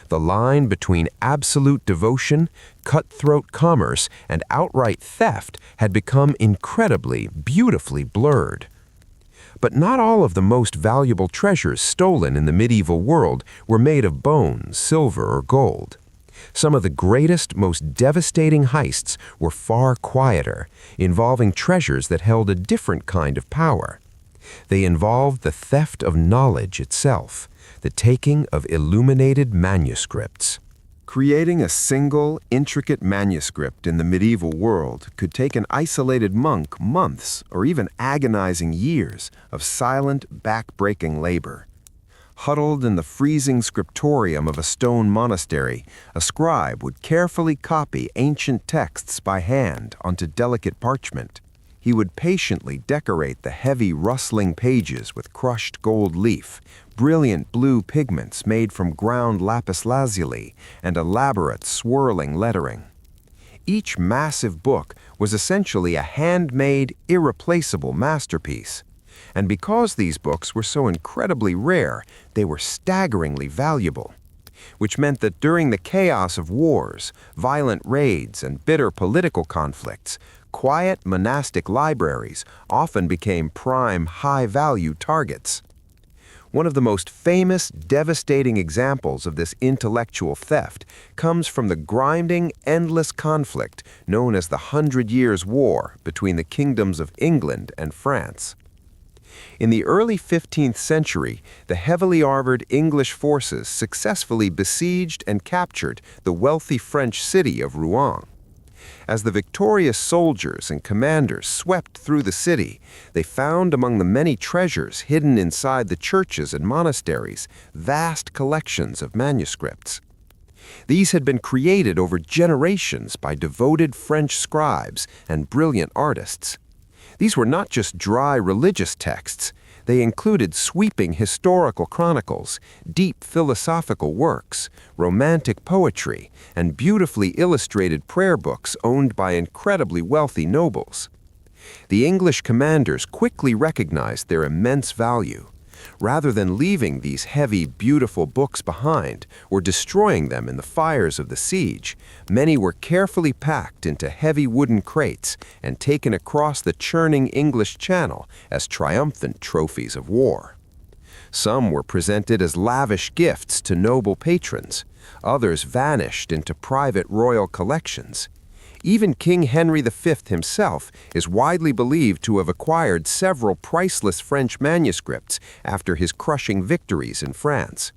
Speaker 3: The line between absolute devotion, cutthroat commerce, and outright theft had become incredibly, beautifully blurred. But not all of the most valuable treasures stolen in the medieval world were made of bone, silver, or gold. Some of the greatest, most devastating heists were far quieter, involving treasures that held a different kind of power. They involved the theft of knowledge itself, the taking of illuminated manuscripts. Creating a single, intricate manuscript in the medieval world could take an isolated monk months or even agonizing years of silent, back-breaking labor. Huddled in the freezing scriptorium of a stone monastery, a scribe would carefully copy ancient texts by hand onto delicate parchment. He would patiently decorate the heavy, rustling pages with crushed gold leaf, brilliant blue pigments made from ground lapis lazuli, and elaborate, swirling lettering. Each massive book was essentially a handmade, irreplaceable masterpiece. And because these books were so incredibly rare, they were staggeringly valuable, which meant that during the chaos of wars, violent raids, and bitter political conflicts, quiet monastic libraries often became prime, high-value targets. One of the most famous, devastating examples of this intellectual theft comes from the grinding, endless conflict known as the 100 Years' War between the kingdoms of England and France. In the early 15th century, the heavily armored English forces successfully besieged and captured the wealthy French city of Rouen. As the victorious soldiers and commanders swept through the city, they found among the many treasures hidden inside the churches and monasteries vast collections of manuscripts. These had been created over generations by devoted French scribes and brilliant artists. These were not just dry religious texts. They included sweeping historical chronicles, deep philosophical works, romantic poetry, and beautifully illustrated prayer books owned by incredibly wealthy nobles. The English commanders quickly recognized their immense value. Rather than leaving these heavy, beautiful books behind or destroying them in the fires of the siege, many were carefully packed into heavy wooden crates and taken across the churning English Channel as triumphant trophies of war. Some were presented as lavish gifts to noble patrons. Others vanished into private royal collections. Even King Henry V himself is widely believed to have acquired several priceless French manuscripts after his crushing victories in France.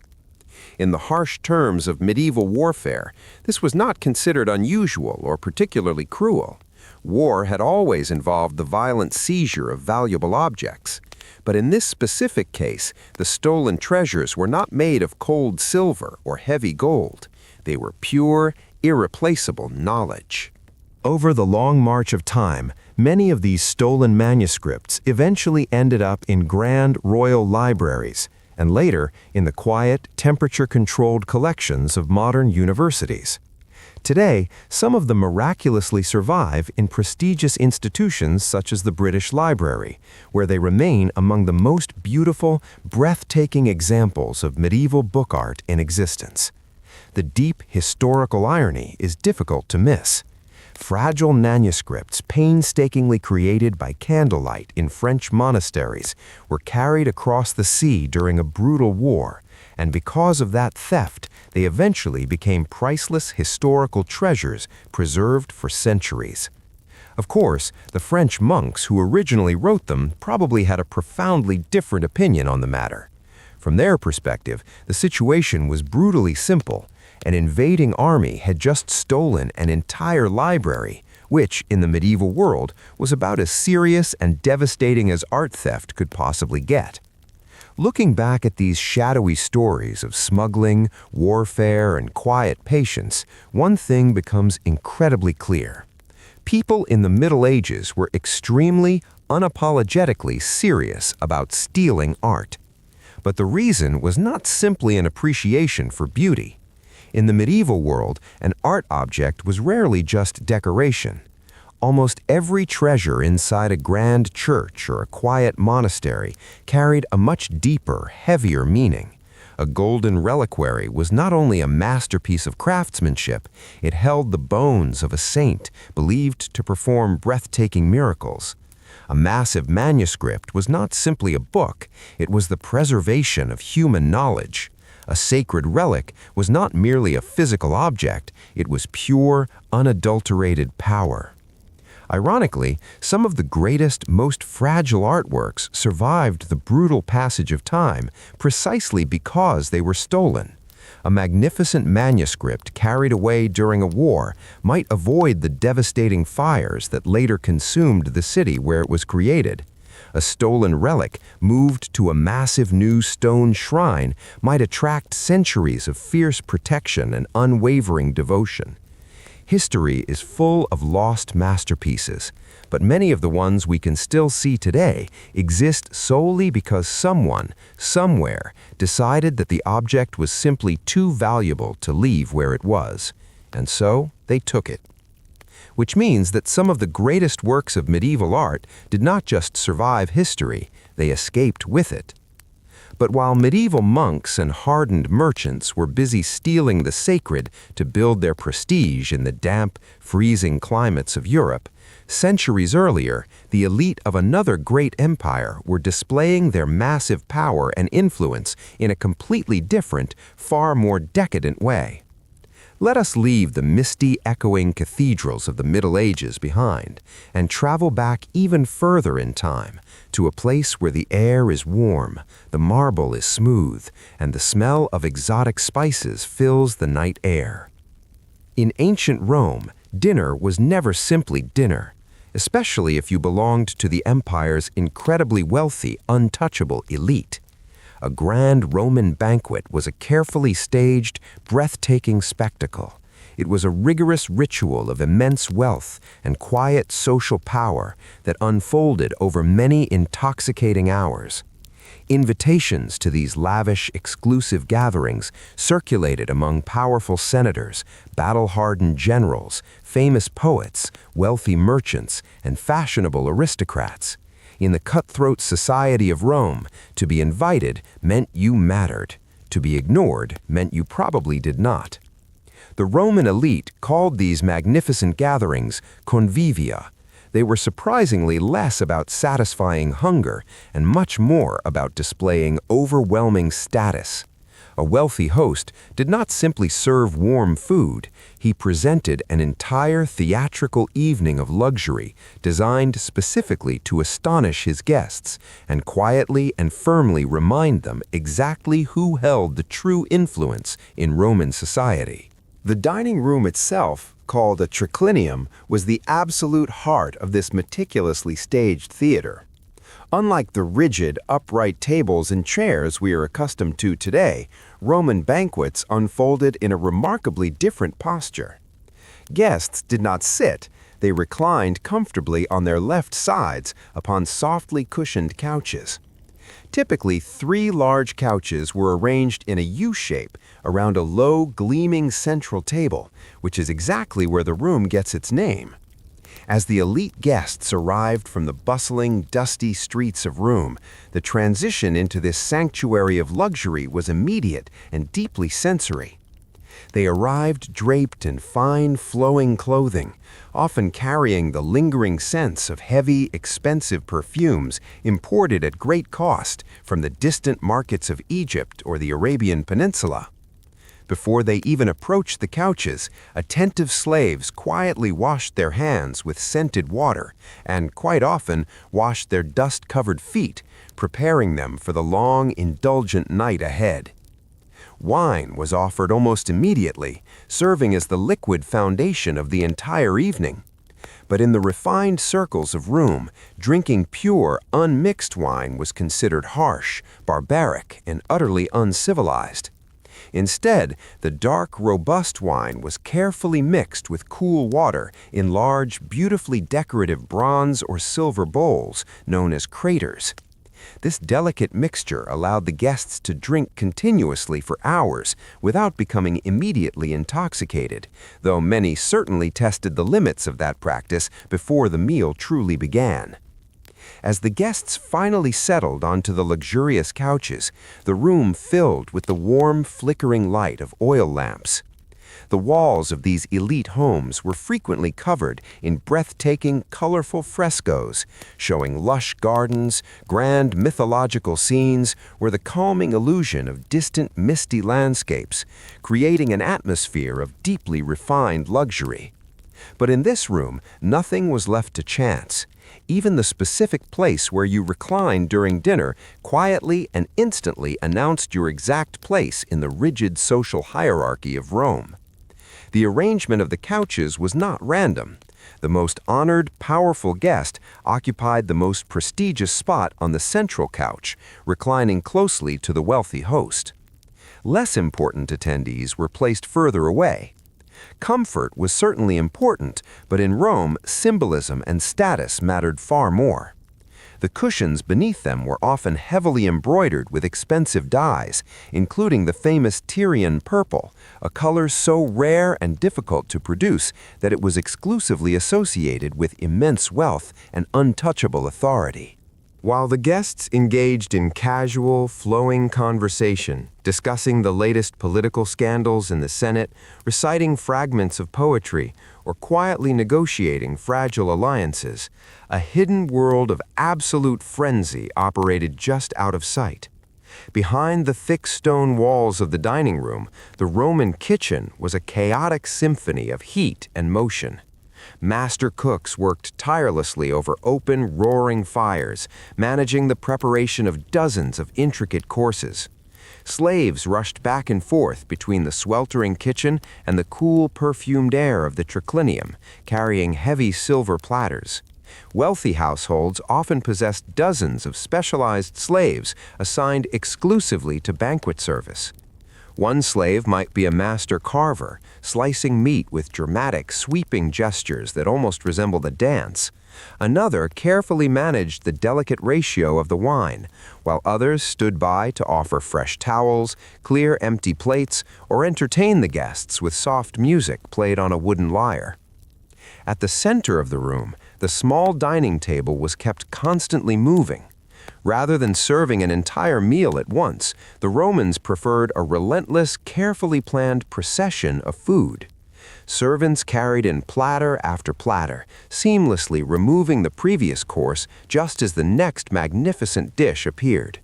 Speaker 3: In the harsh terms of medieval warfare, this was not considered unusual or particularly cruel. War had always involved the violent seizure of valuable objects. But in this specific case, the stolen treasures were not made of cold silver or heavy gold. They were pure, irreplaceable knowledge. Over the long march of time, many of these stolen manuscripts eventually ended up in grand royal libraries, and later in the quiet, temperature-controlled collections of modern universities. Today, some of them miraculously survive in prestigious institutions such as the British Library, where they remain among the most beautiful, breathtaking examples of medieval book art in existence. The deep historical irony is difficult to miss. Fragile manuscripts painstakingly created by candlelight in French monasteries were carried across the sea during a brutal war, and because of that theft, they eventually became priceless historical treasures preserved for centuries. Of course, the French monks who originally wrote them probably had a profoundly different opinion on the matter. From their perspective, the situation was brutally simple. An invading army had just stolen an entire library, which, in the medieval world, was about as serious and devastating as art theft could possibly get. Looking back at these shadowy stories of smuggling, warfare, and quiet patience, one thing becomes incredibly clear. People in the Middle Ages were extremely, unapologetically serious about stealing art. But the reason was not simply an appreciation for beauty. In the medieval world, an art object was rarely just decoration. Almost every treasure inside a grand church or a quiet monastery carried a much deeper, heavier meaning. A golden reliquary was not only a masterpiece of craftsmanship, it held the bones of a saint believed to perform breathtaking miracles. A massive manuscript was not simply a book, it was the preservation of human knowledge. A sacred relic was not merely a physical object, it was pure, unadulterated power. Ironically, some of the greatest, most fragile artworks survived the brutal passage of time precisely because they were stolen. A magnificent manuscript carried away during a war might avoid the devastating fires that later consumed the city where it was created. A stolen relic moved to a massive new stone shrine might attract centuries of fierce protection and unwavering devotion. History is full of lost masterpieces, but many of the ones we can still see today exist solely because someone, somewhere, decided that the object was simply too valuable to leave where it was, and so they took it. Which means that some of the greatest works of medieval art did not just survive history, they escaped with it. But while medieval monks and hardened merchants were busy stealing the sacred to build their prestige in the damp, freezing climates of Europe, centuries earlier, the elite of another great empire were displaying their massive power and influence in a completely different, far more decadent way. Let us leave the misty, echoing cathedrals of the Middle Ages behind and travel back even further in time to a place where the air is warm, the marble is smooth, and the smell of exotic spices fills the night air. In ancient Rome, dinner was never simply dinner, especially if you belonged to the empire's incredibly wealthy, untouchable elite. A grand Roman banquet was a carefully staged, breathtaking spectacle. It was a rigorous ritual of immense wealth and quiet social power that unfolded over many intoxicating hours. Invitations to these lavish, exclusive gatherings circulated among powerful senators, battle-hardened generals, famous poets, wealthy merchants, and fashionable aristocrats. In the cutthroat society of Rome, to be invited meant you mattered. To be ignored meant you probably did not. The Roman elite called these magnificent gatherings convivia. They were surprisingly less about satisfying hunger and much more about displaying overwhelming status. A wealthy host did not simply serve warm food, he presented an entire theatrical evening of luxury designed specifically to astonish his guests and quietly and firmly remind them exactly who held the true influence in Roman society. The dining room itself, called a triclinium, was the absolute heart of this meticulously staged theater. Unlike the rigid, upright tables and chairs we are accustomed to today, Roman banquets unfolded in a remarkably different posture. Guests did not sit, they reclined comfortably on their left sides upon softly cushioned couches. Typically, 3 large couches were arranged in a U-shape around a low, gleaming central table, which is exactly where the room gets its name. As the elite guests arrived from the bustling, dusty streets of Rome, the transition into this sanctuary of luxury was immediate and deeply sensory. They arrived draped in fine, flowing clothing, often carrying the lingering sense of heavy, expensive perfumes imported at great cost from the distant markets of Egypt or the Arabian Peninsula. Before they even approached the couches, attentive slaves quietly washed their hands with scented water and, quite often, washed their dust-covered feet, preparing them for the long, indulgent night ahead. Wine was offered almost immediately, serving as the liquid foundation of the entire evening. But in the refined circles of Rome, drinking pure, unmixed wine was considered harsh, barbaric, and utterly uncivilized. Instead, the dark, robust wine was carefully mixed with cool water in large, beautifully decorative bronze or silver bowls known as craters. This delicate mixture allowed the guests to drink continuously for hours without becoming immediately intoxicated, though many certainly tested the limits of that practice before the meal truly began. As the guests finally settled onto the luxurious couches, the room filled with the warm, flickering light of oil lamps. The walls of these elite homes were frequently covered in breathtaking, colorful frescoes, showing lush gardens, grand mythological scenes, or the calming illusion of distant, misty landscapes, creating an atmosphere of deeply refined luxury. But in this room, nothing was left to chance. Even the specific place where you reclined during dinner quietly and instantly announced your exact place in the rigid social hierarchy of Rome. The arrangement of the couches was not random. The most honored, powerful guest occupied the most prestigious spot on the central couch, reclining closely to the wealthy host. Less important attendees were placed further away. Comfort was certainly important, but in Rome, symbolism and status mattered far more. The cushions beneath them were often heavily embroidered with expensive dyes, including the famous Tyrian purple, a color so rare and difficult to produce that it was exclusively associated with immense wealth and untouchable authority. While the guests engaged in casual, flowing conversation, discussing the latest political scandals in the Senate, reciting fragments of poetry, or quietly negotiating fragile alliances, a hidden world of absolute frenzy operated just out of sight. Behind the thick stone walls of the dining room, the Roman kitchen was a chaotic symphony of heat and motion. Master cooks worked tirelessly over open, roaring fires, managing the preparation of dozens of intricate courses. Slaves rushed back and forth between the sweltering kitchen and the cool, perfumed air of the triclinium, carrying heavy silver platters. Wealthy households often possessed dozens of specialized slaves assigned exclusively to banquet service. One slave might be a master carver, slicing meat with dramatic, sweeping gestures that almost resembled a dance. Another carefully managed the delicate ratio of the wine, while others stood by to offer fresh towels, clear empty plates, or entertain the guests with soft music played on a wooden lyre. At the center of the room, the small dining table was kept constantly moving. Rather than serving an entire meal at once, the Romans preferred a relentless, carefully planned procession of food. Servants carried in platter after platter, seamlessly removing the previous course just as the next magnificent dish appeared.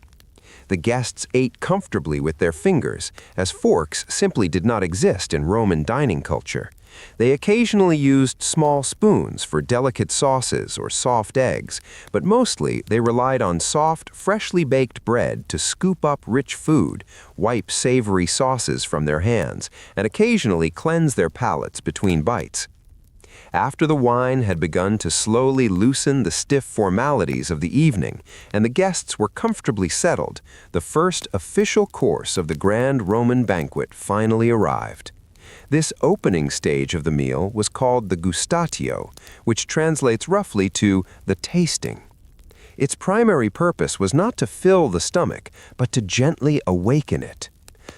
Speaker 3: The guests ate comfortably with their fingers, as forks simply did not exist in Roman dining culture. They occasionally used small spoons for delicate sauces or soft eggs, but mostly they relied on soft, freshly baked bread to scoop up rich food, wipe savory sauces from their hands, and occasionally cleanse their palates between bites. After the wine had begun to slowly loosen the stiff formalities of the evening, and the guests were comfortably settled, the first official course of the grand Roman banquet finally arrived. This opening stage of the meal was called the gustatio, which translates roughly to the tasting. Its primary purpose was not to fill the stomach, but to gently awaken it.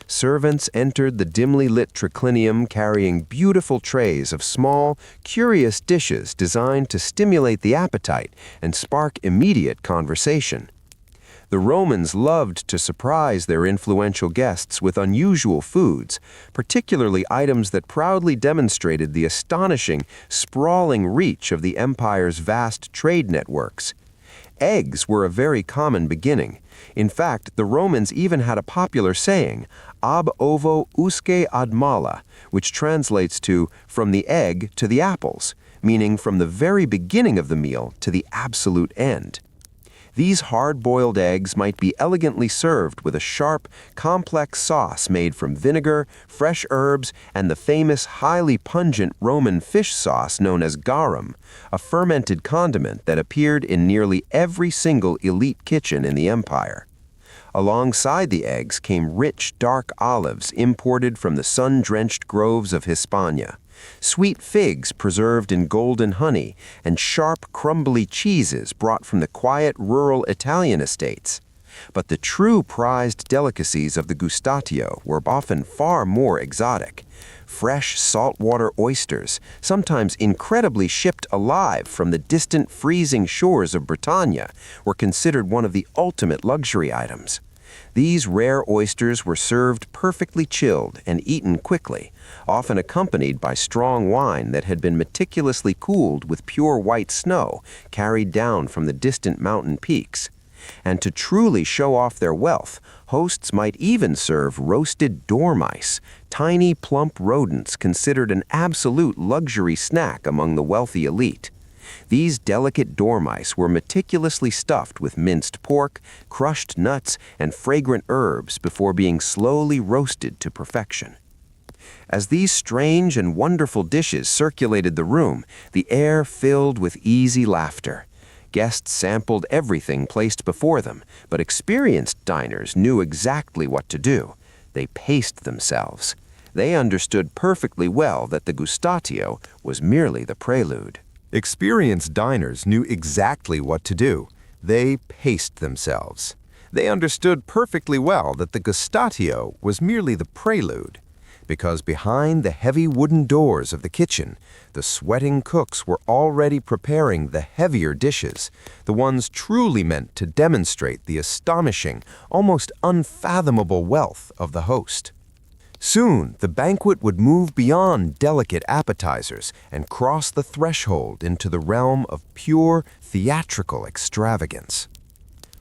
Speaker 3: Servants entered the dimly lit triclinium carrying beautiful trays of small, curious dishes designed to stimulate the appetite and spark immediate conversation. The Romans loved to surprise their influential guests with unusual foods, particularly items that proudly demonstrated the astonishing, sprawling reach of the empire's vast trade networks. Eggs were a very common beginning. In fact, the Romans even had a popular saying, ab ovo usque ad mala, which translates to from the egg to the apples, meaning from the very beginning of the meal to the absolute end. These hard-boiled eggs might be elegantly served with a sharp, complex sauce made from vinegar, fresh herbs, and the famous highly pungent Roman fish sauce known as garum, a fermented condiment that appeared in nearly every single elite kitchen in the empire. Alongside the eggs came rich, dark olives imported from the sun-drenched groves of Hispania, sweet figs preserved in golden honey, and sharp, crumbly cheeses brought from the quiet, rural Italian estates. But the true prized delicacies of the gustatio were often far more exotic. Fresh saltwater oysters, sometimes incredibly shipped alive from the distant freezing shores of Britannia, were considered one of the ultimate luxury items. These rare oysters were served perfectly chilled and eaten quickly, often accompanied by strong wine that had been meticulously cooled with pure white snow carried down from the distant mountain peaks. And to truly show off their wealth, hosts might even serve roasted dormice, tiny plump rodents considered an absolute luxury snack among the wealthy elite. These delicate dormice were meticulously stuffed with minced pork, crushed nuts, and fragrant herbs before being slowly roasted to perfection. As these strange and wonderful dishes circulated the room, the air filled with easy laughter. Guests sampled everything placed before them, but experienced diners knew exactly what to do. They paced themselves. They understood perfectly well that the gustatio was merely the prelude.
Speaker 2: Experienced diners knew exactly what to do. They paced themselves. They understood perfectly well that the gustatio was merely the prelude, because behind the heavy wooden doors of the kitchen, the sweating cooks were already preparing the heavier dishes, the ones truly meant to demonstrate the astonishing, almost unfathomable wealth of the host. Soon, the banquet would move beyond delicate appetizers and cross the threshold into the realm of pure theatrical extravagance.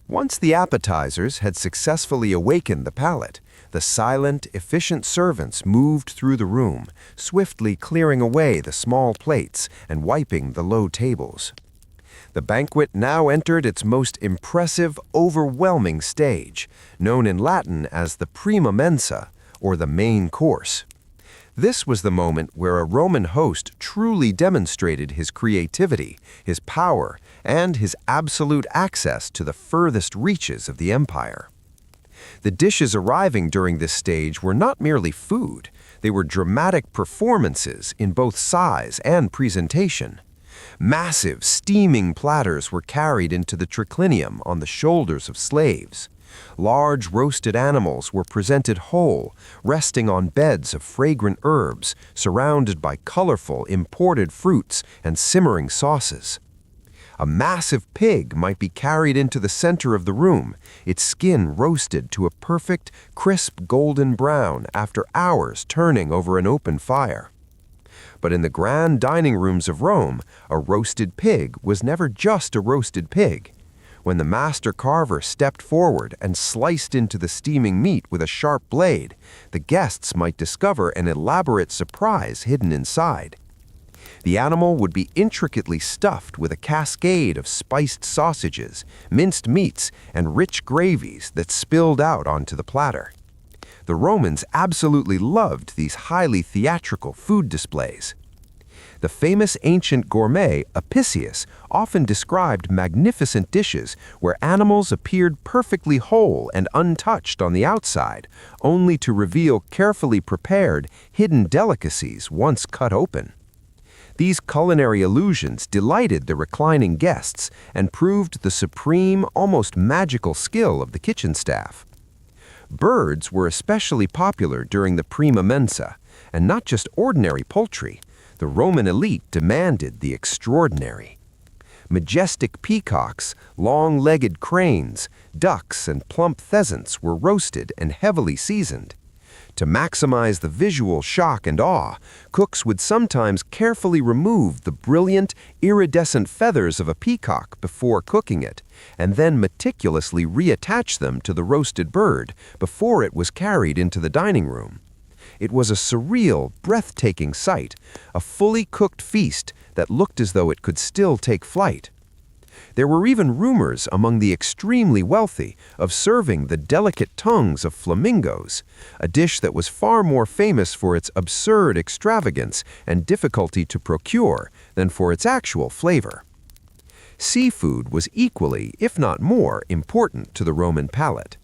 Speaker 2: Once the appetizers had successfully awakened the palate, the silent, efficient servants moved through the room, swiftly clearing away the small plates and wiping the low tables. The banquet now entered its most impressive, overwhelming stage, known in Latin as the prima mensa, or the main course. This was the moment where a Roman host truly demonstrated his creativity, his power, and his absolute access to the furthest reaches of the empire. The dishes arriving during this stage were not merely food, they were dramatic performances in both size and presentation. Massive, steaming platters were carried into the triclinium on the shoulders of slaves. Large roasted animals were presented whole, resting on beds of fragrant herbs, surrounded by colorful imported fruits and simmering sauces. A massive pig might be carried into the center of the room, its skin roasted to a perfect, crisp golden brown after hours turning over an open fire. But in the grand dining rooms of Rome, a roasted pig was never just a roasted pig. When the master carver stepped forward and sliced into the steaming meat with a sharp blade, the guests might discover an elaborate surprise hidden inside. The animal would be intricately stuffed with a cascade of spiced sausages, minced meats, and rich gravies that spilled out onto the platter. The Romans absolutely loved these highly theatrical food displays. The famous ancient gourmet Apicius often described magnificent dishes where animals appeared perfectly whole and untouched on the outside, only to reveal carefully prepared, hidden delicacies once cut open. These culinary illusions delighted the reclining guests and proved the supreme, almost magical skill of the kitchen staff. Birds were especially popular during the prima mensa, and not just ordinary poultry. The Roman elite demanded the extraordinary. Majestic peacocks, long-legged cranes, ducks, and plump pheasants were roasted and heavily seasoned. To maximize the visual shock and awe, cooks would sometimes carefully remove the brilliant, iridescent feathers of a peacock before cooking it,
Speaker 3: and then meticulously reattach them to the roasted bird before it was carried into the dining room. It was a surreal, breathtaking sight, a fully cooked feast that looked as though it could still take flight. There were even rumors among the extremely wealthy of serving the delicate tongues of flamingos, a dish that was far more famous for its absurd extravagance and difficulty to procure than for its actual flavor. Seafood was equally, if not more, important to the Roman palate.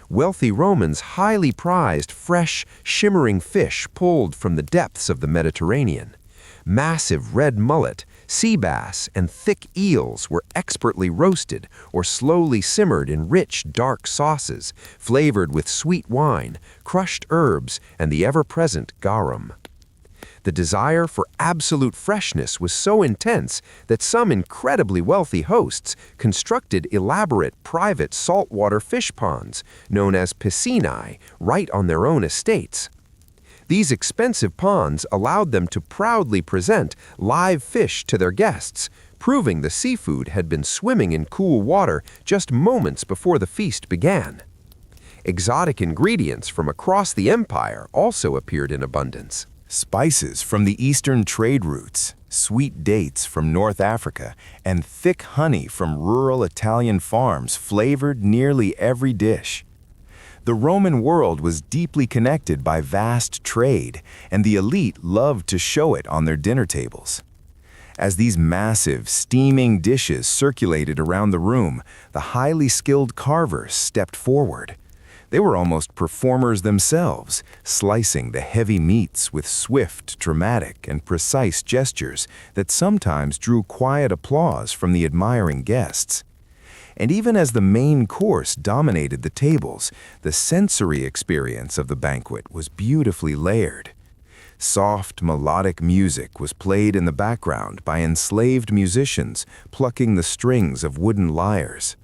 Speaker 3: Wealthy Romans highly prized fresh, shimmering fish pulled from the depths of the Mediterranean. Massive red mullet, sea bass, and thick eels were expertly roasted or slowly simmered in rich, dark sauces, flavored with sweet wine, crushed herbs, and the ever-present garum. The desire for absolute freshness was so intense that some incredibly wealthy hosts constructed elaborate private saltwater fish ponds, known as piscinae, right on their own estates. These expensive ponds allowed them to proudly present live fish to their guests, proving the seafood had been swimming in cool water just moments before the feast began. Exotic ingredients from across the empire also appeared in abundance.
Speaker 1: Spices from the eastern trade routes, sweet dates from North Africa, and thick honey from rural Italian farms flavored nearly every dish. The Roman world was deeply connected by vast trade, and the elite loved to show it on their dinner tables. As these massive, steaming dishes circulated around the room, the highly skilled carvers stepped forward. They were almost performers themselves, slicing the heavy meats with swift, dramatic, and precise gestures that sometimes drew quiet applause from the admiring guests. And even as the main course dominated the tables, the sensory experience of the banquet was beautifully layered. Soft, melodic music was played in the background by enslaved musicians plucking the strings of wooden lyres.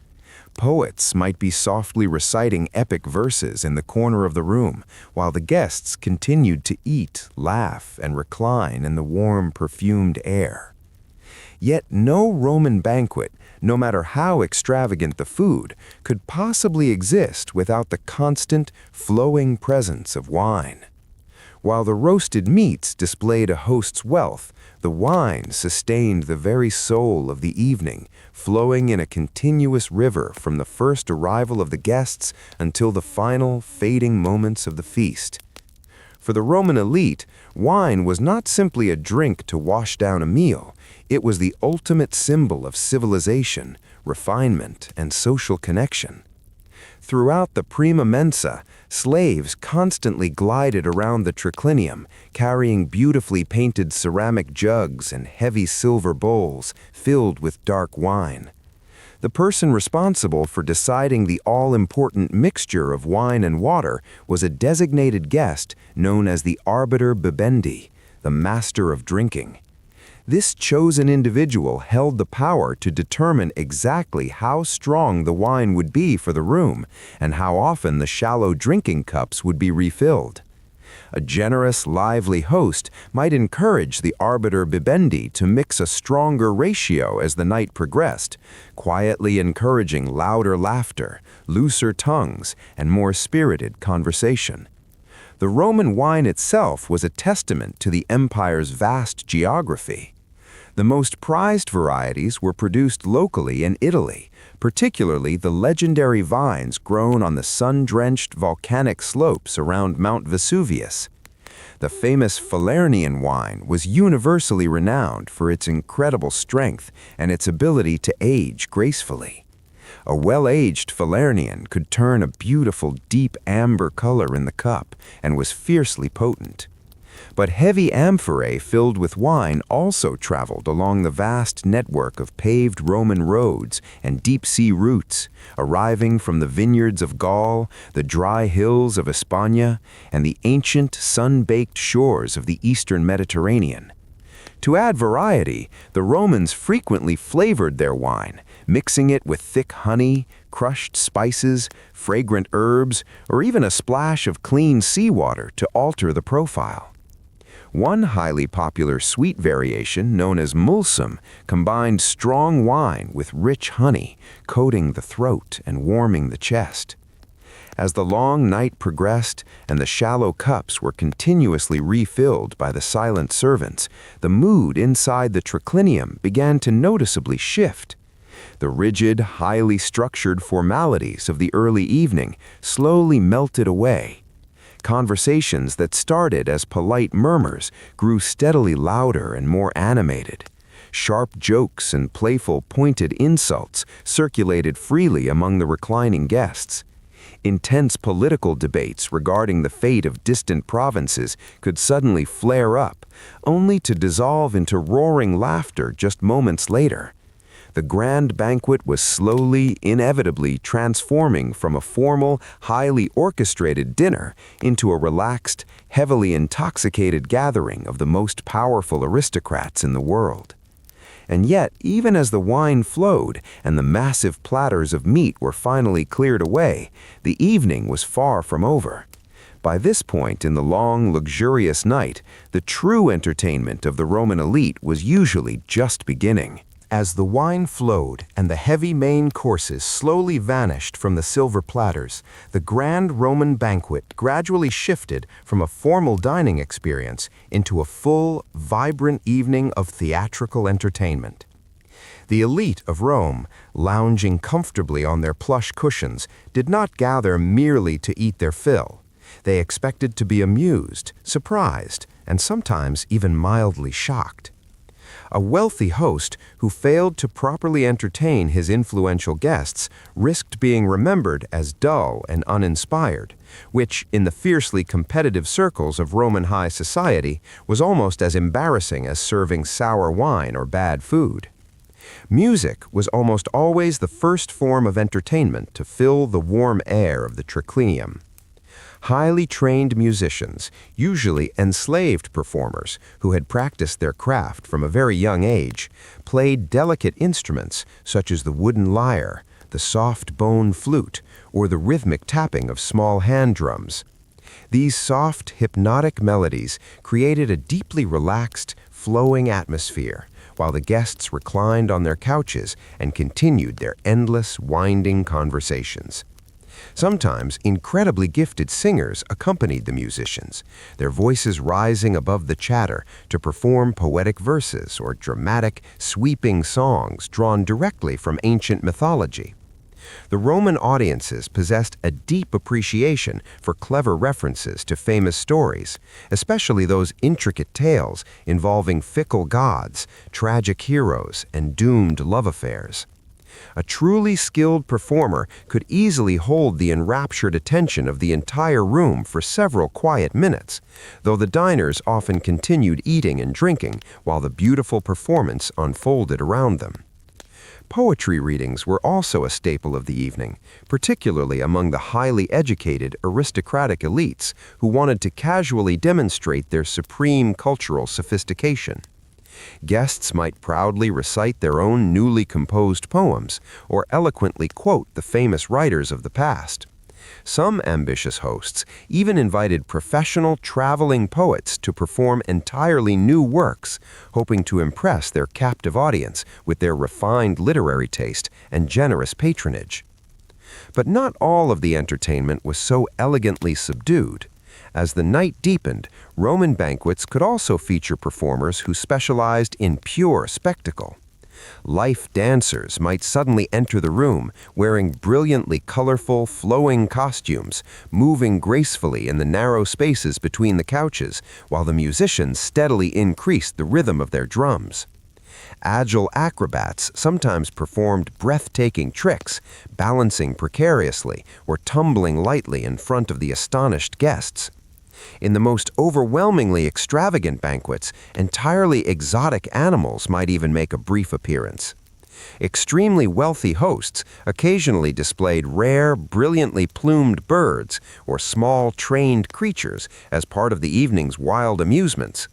Speaker 1: Poets might be softly reciting epic verses in the corner of the room, while the guests continued to eat, laugh, and recline in the warm, perfumed air. Yet no Roman banquet, no matter how extravagant the food, could possibly exist without the constant, flowing presence of wine. While the roasted meats displayed a host's wealth, the wine sustained the very soul of the evening, flowing in a continuous river from the first arrival of the guests until the final, fading moments of the feast. For the Roman elite, wine was not simply a drink to wash down a meal. It was the ultimate symbol of civilization, refinement, and social connection. Throughout the prima mensa, slaves constantly glided around the triclinium, carrying beautifully painted ceramic jugs and heavy silver bowls filled with dark wine. The person responsible for deciding the all-important mixture of wine and water was a designated guest known as the arbiter bibendi, the master of drinking. This chosen individual held the power to determine exactly how strong the wine would be for the room and how often the shallow drinking cups would be refilled. A generous, lively host might encourage the arbiter bibendi to mix a stronger ratio as the night progressed, quietly encouraging louder laughter, looser tongues, and more spirited conversation. The Roman wine itself was a testament to the empire's vast geography. The most prized varieties were produced locally in Italy, particularly the legendary vines grown on the sun-drenched volcanic slopes around Mount Vesuvius. The famous Falernian wine was universally renowned for its incredible strength and its ability to age gracefully. A well-aged Falernian could turn a beautiful deep amber color in the cup and was fiercely potent. But heavy amphorae filled with wine also traveled along the vast network of paved Roman roads and deep-sea routes, arriving from the vineyards of Gaul, the dry hills of Hispania, and the ancient, sun-baked shores of the eastern Mediterranean. To add variety, the Romans frequently flavored their wine, mixing it with thick honey, crushed spices, fragrant herbs, or even a splash of clean seawater to alter the profile.
Speaker 3: One highly popular sweet variation, known as mulsum, combined strong wine with rich honey, coating the throat and warming the chest. As the long night progressed and the shallow cups were continuously refilled by the silent servants, the mood inside the triclinium began to noticeably shift. The rigid, highly structured formalities of the early evening slowly melted away. Conversations that started as polite murmurs grew steadily louder and more animated. Sharp jokes and playful, pointed insults circulated freely among the reclining guests. Intense political debates regarding the fate of distant provinces could suddenly flare up, only to dissolve into roaring laughter just moments later. The grand banquet was slowly, inevitably transforming from a formal, highly orchestrated dinner into a relaxed, heavily intoxicated gathering of the most powerful aristocrats in the world. And yet, even as the wine flowed and the massive platters of meat were finally cleared away, the evening was far from over. By this point in the long, luxurious night, the true entertainment of the Roman elite was usually just beginning. As the wine flowed and the heavy main courses slowly vanished from the silver platters, the grand Roman banquet gradually shifted from a formal dining experience into a full, vibrant evening of theatrical entertainment. The elite of Rome, lounging comfortably on their plush cushions, did not gather merely to eat their fill. They expected to be amused, surprised, and sometimes even mildly shocked. A wealthy host who failed to properly entertain his influential guests risked being remembered as dull and uninspired, which, in the fiercely competitive circles of Roman high society, was almost as embarrassing as serving sour wine or bad food. Music was almost always the first form of entertainment to fill the warm air of the triclinium. Highly trained musicians, usually enslaved performers who had practiced their craft from a very young age, played delicate instruments such as the wooden lyre, the soft bone flute, or the rhythmic tapping of small hand drums. These soft, hypnotic melodies created a deeply relaxed, flowing atmosphere, while the guests reclined on their couches and continued their endless, winding conversations. Sometimes incredibly gifted singers accompanied the musicians, their voices rising above the chatter to perform poetic verses or dramatic, sweeping songs drawn directly from ancient mythology. The Roman audiences possessed a deep appreciation for clever references to famous stories, especially those intricate tales involving fickle gods, tragic heroes, and doomed love affairs. A truly skilled performer could easily hold the enraptured attention of the entire room for several quiet minutes, though the diners often continued eating and drinking while the beautiful performance unfolded around them. Poetry readings were also a staple of the evening, particularly among the highly educated aristocratic elites who wanted to casually demonstrate their supreme cultural sophistication. Guests might proudly recite their own newly composed poems or eloquently quote the famous writers of the past. Some ambitious hosts even invited professional traveling poets to perform entirely new works, hoping to impress their captive audience with their refined literary taste and generous patronage. But not all of the entertainment was so elegantly subdued. As the night deepened, Roman banquets could also feature performers who specialized in pure spectacle. Life dancers might suddenly enter the room wearing brilliantly colorful, flowing costumes, moving gracefully in the narrow spaces between the couches, while the musicians steadily increased the rhythm of their drums. Agile acrobats sometimes performed breathtaking tricks, balancing precariously or tumbling lightly in front of the astonished guests. In the most overwhelmingly extravagant banquets, entirely exotic animals might even make a brief appearance. Extremely wealthy hosts occasionally displayed rare, brilliantly plumed birds or small, trained creatures as part of the evening's wild amusements.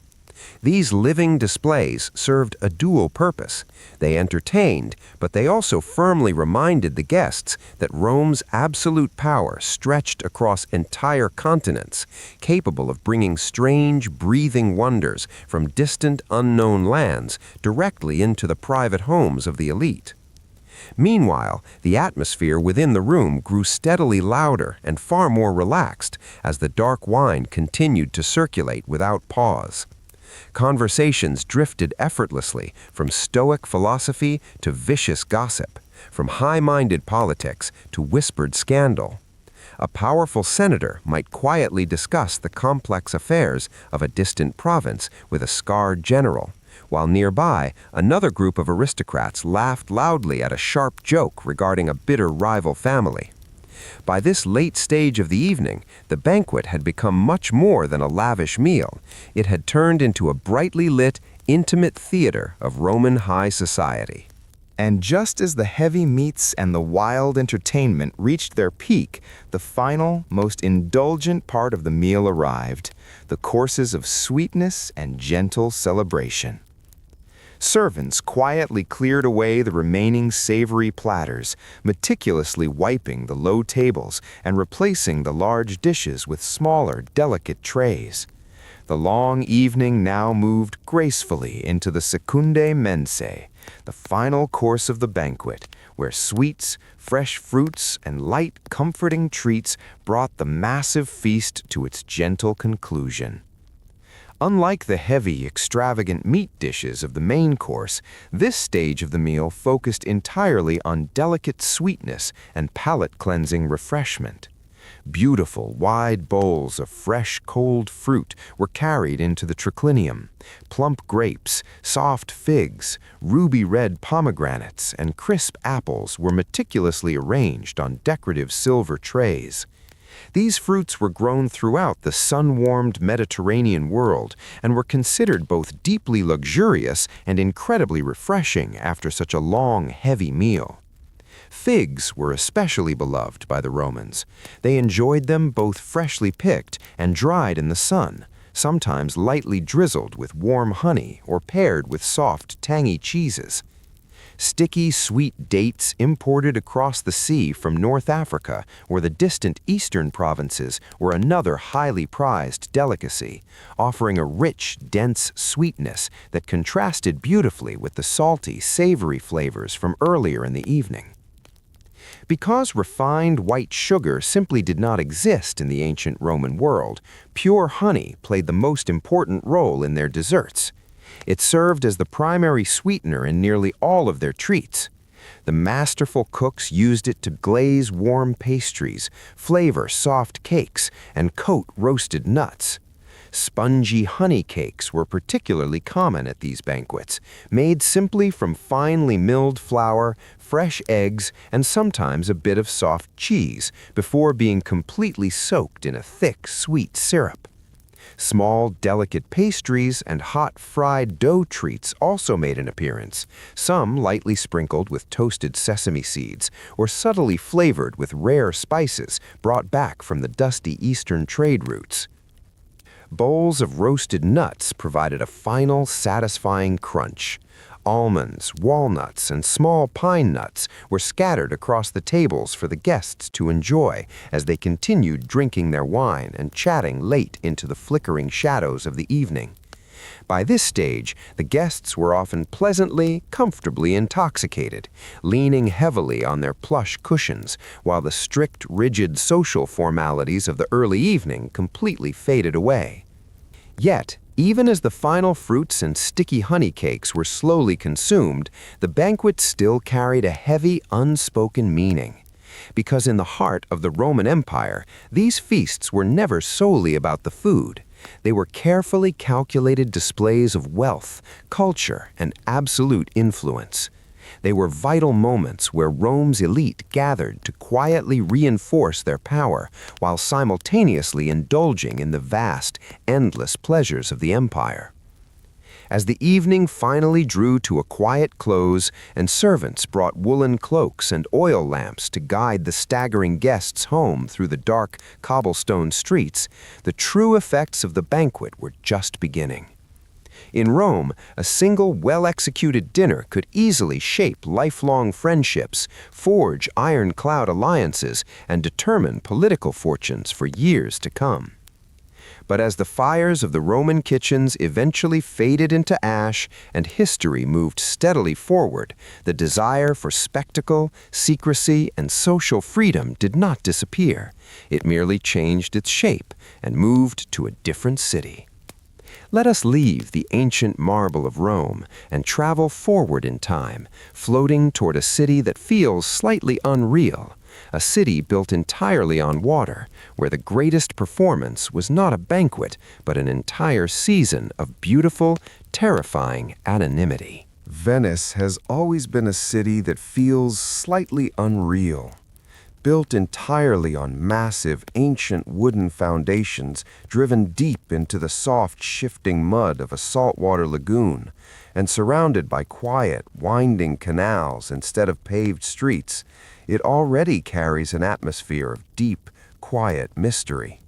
Speaker 3: These living displays served a dual purpose. They entertained, but they also firmly reminded the guests that Rome's absolute power stretched across entire continents, capable of bringing strange, breathing wonders from distant, unknown lands directly into the private homes of the elite. Meanwhile, the atmosphere within the room grew steadily louder and far more relaxed as the dark wine continued to circulate without pause. Conversations drifted effortlessly from stoic philosophy to vicious gossip, from high-minded politics to whispered scandal. A powerful senator might quietly discuss the complex affairs of a distant province with a scarred general, while nearby, another group of aristocrats laughed loudly at a sharp joke regarding a bitter rival family. By this late stage of the evening, the banquet had become much more than a lavish meal. It had turned into a brightly lit, intimate theater of Roman high society.
Speaker 2: And just as the heavy meats and the wild entertainment reached their peak, the final, most indulgent part of the meal arrived, the courses of sweetness and gentle celebration. Servants quietly cleared away the remaining savory platters, meticulously wiping the low tables and replacing the large dishes with smaller, delicate trays. The long evening now moved gracefully into the secundae mensae, the final course of the banquet, where sweets, fresh fruits, and light, comforting treats brought the massive feast to its gentle conclusion. Unlike the heavy, extravagant meat dishes of the main course, this stage of the meal focused entirely on delicate sweetness and palate-cleansing refreshment. Beautiful, wide bowls of fresh, cold fruit were carried into the triclinium. Plump grapes, soft figs, ruby-red pomegranates, and crisp apples were meticulously arranged on decorative silver trays. These fruits were grown throughout the sun-warmed Mediterranean world and were considered both deeply luxurious and incredibly refreshing after such a long, heavy meal. Figs were especially beloved by the Romans. They enjoyed them both freshly picked and dried in the sun, sometimes lightly drizzled with warm honey or paired with soft, tangy cheeses. Sticky, sweet dates imported across the sea from North Africa or the distant eastern provinces were another highly prized delicacy, offering a rich, dense sweetness that contrasted beautifully with the salty, savory flavors from earlier in the evening. Because refined white sugar simply did not exist in the ancient Roman world, pure honey played the most important role in their desserts. It served as the primary sweetener in nearly all of their treats. The masterful cooks used it to glaze warm pastries, flavor soft cakes, and coat roasted nuts. Spongy honey cakes were particularly common at these banquets, made simply from finely milled flour, fresh eggs, and sometimes a bit of soft cheese, before being completely soaked in a thick, sweet syrup. Small, delicate pastries and hot fried dough treats also made an appearance, some lightly sprinkled with toasted sesame seeds or subtly flavored with rare spices brought back from the dusty eastern trade routes. Bowls of roasted nuts provided a final, satisfying crunch. Almonds, walnuts, and small pine nuts were scattered across the tables for the guests to enjoy as they continued drinking their wine and chatting late into the flickering shadows of the evening. By this stage, the guests were often pleasantly, comfortably intoxicated, leaning heavily on their plush cushions, while the strict, rigid social formalities of the early evening completely faded away. Yet, even as the final fruits and sticky honey cakes were slowly consumed, the banquet still carried a heavy, unspoken meaning. Because in the heart of the Roman Empire, these feasts were never solely about the food. They were carefully calculated displays of wealth, culture, and absolute influence. They were vital moments where Rome's elite gathered to quietly reinforce their power while simultaneously indulging in the vast, endless pleasures of the empire. As the evening finally drew to a quiet close and servants brought woolen cloaks and oil lamps to guide the staggering guests home through the dark cobblestone streets, the true effects of the banquet were just beginning.
Speaker 3: In Rome, a single well-executed dinner could easily shape lifelong friendships, forge ironclad alliances, and determine political fortunes for years to come. But as the fires of the Roman kitchens eventually faded into ash and history moved steadily forward, the desire for spectacle, secrecy, and social freedom did not disappear. It merely changed its shape and moved to a different city. Let us leave the ancient marble of Rome and travel forward in time, floating toward a city that feels slightly unreal, a city built entirely on water, where the greatest performance was not a banquet, but an entire season of beautiful, terrifying anonymity.
Speaker 4: Venice has always been a city that feels slightly unreal. Built entirely on massive, ancient wooden foundations driven deep into the soft, shifting mud of a saltwater lagoon, and surrounded by quiet, winding canals instead of paved streets, it already carries an atmosphere of deep, quiet mystery.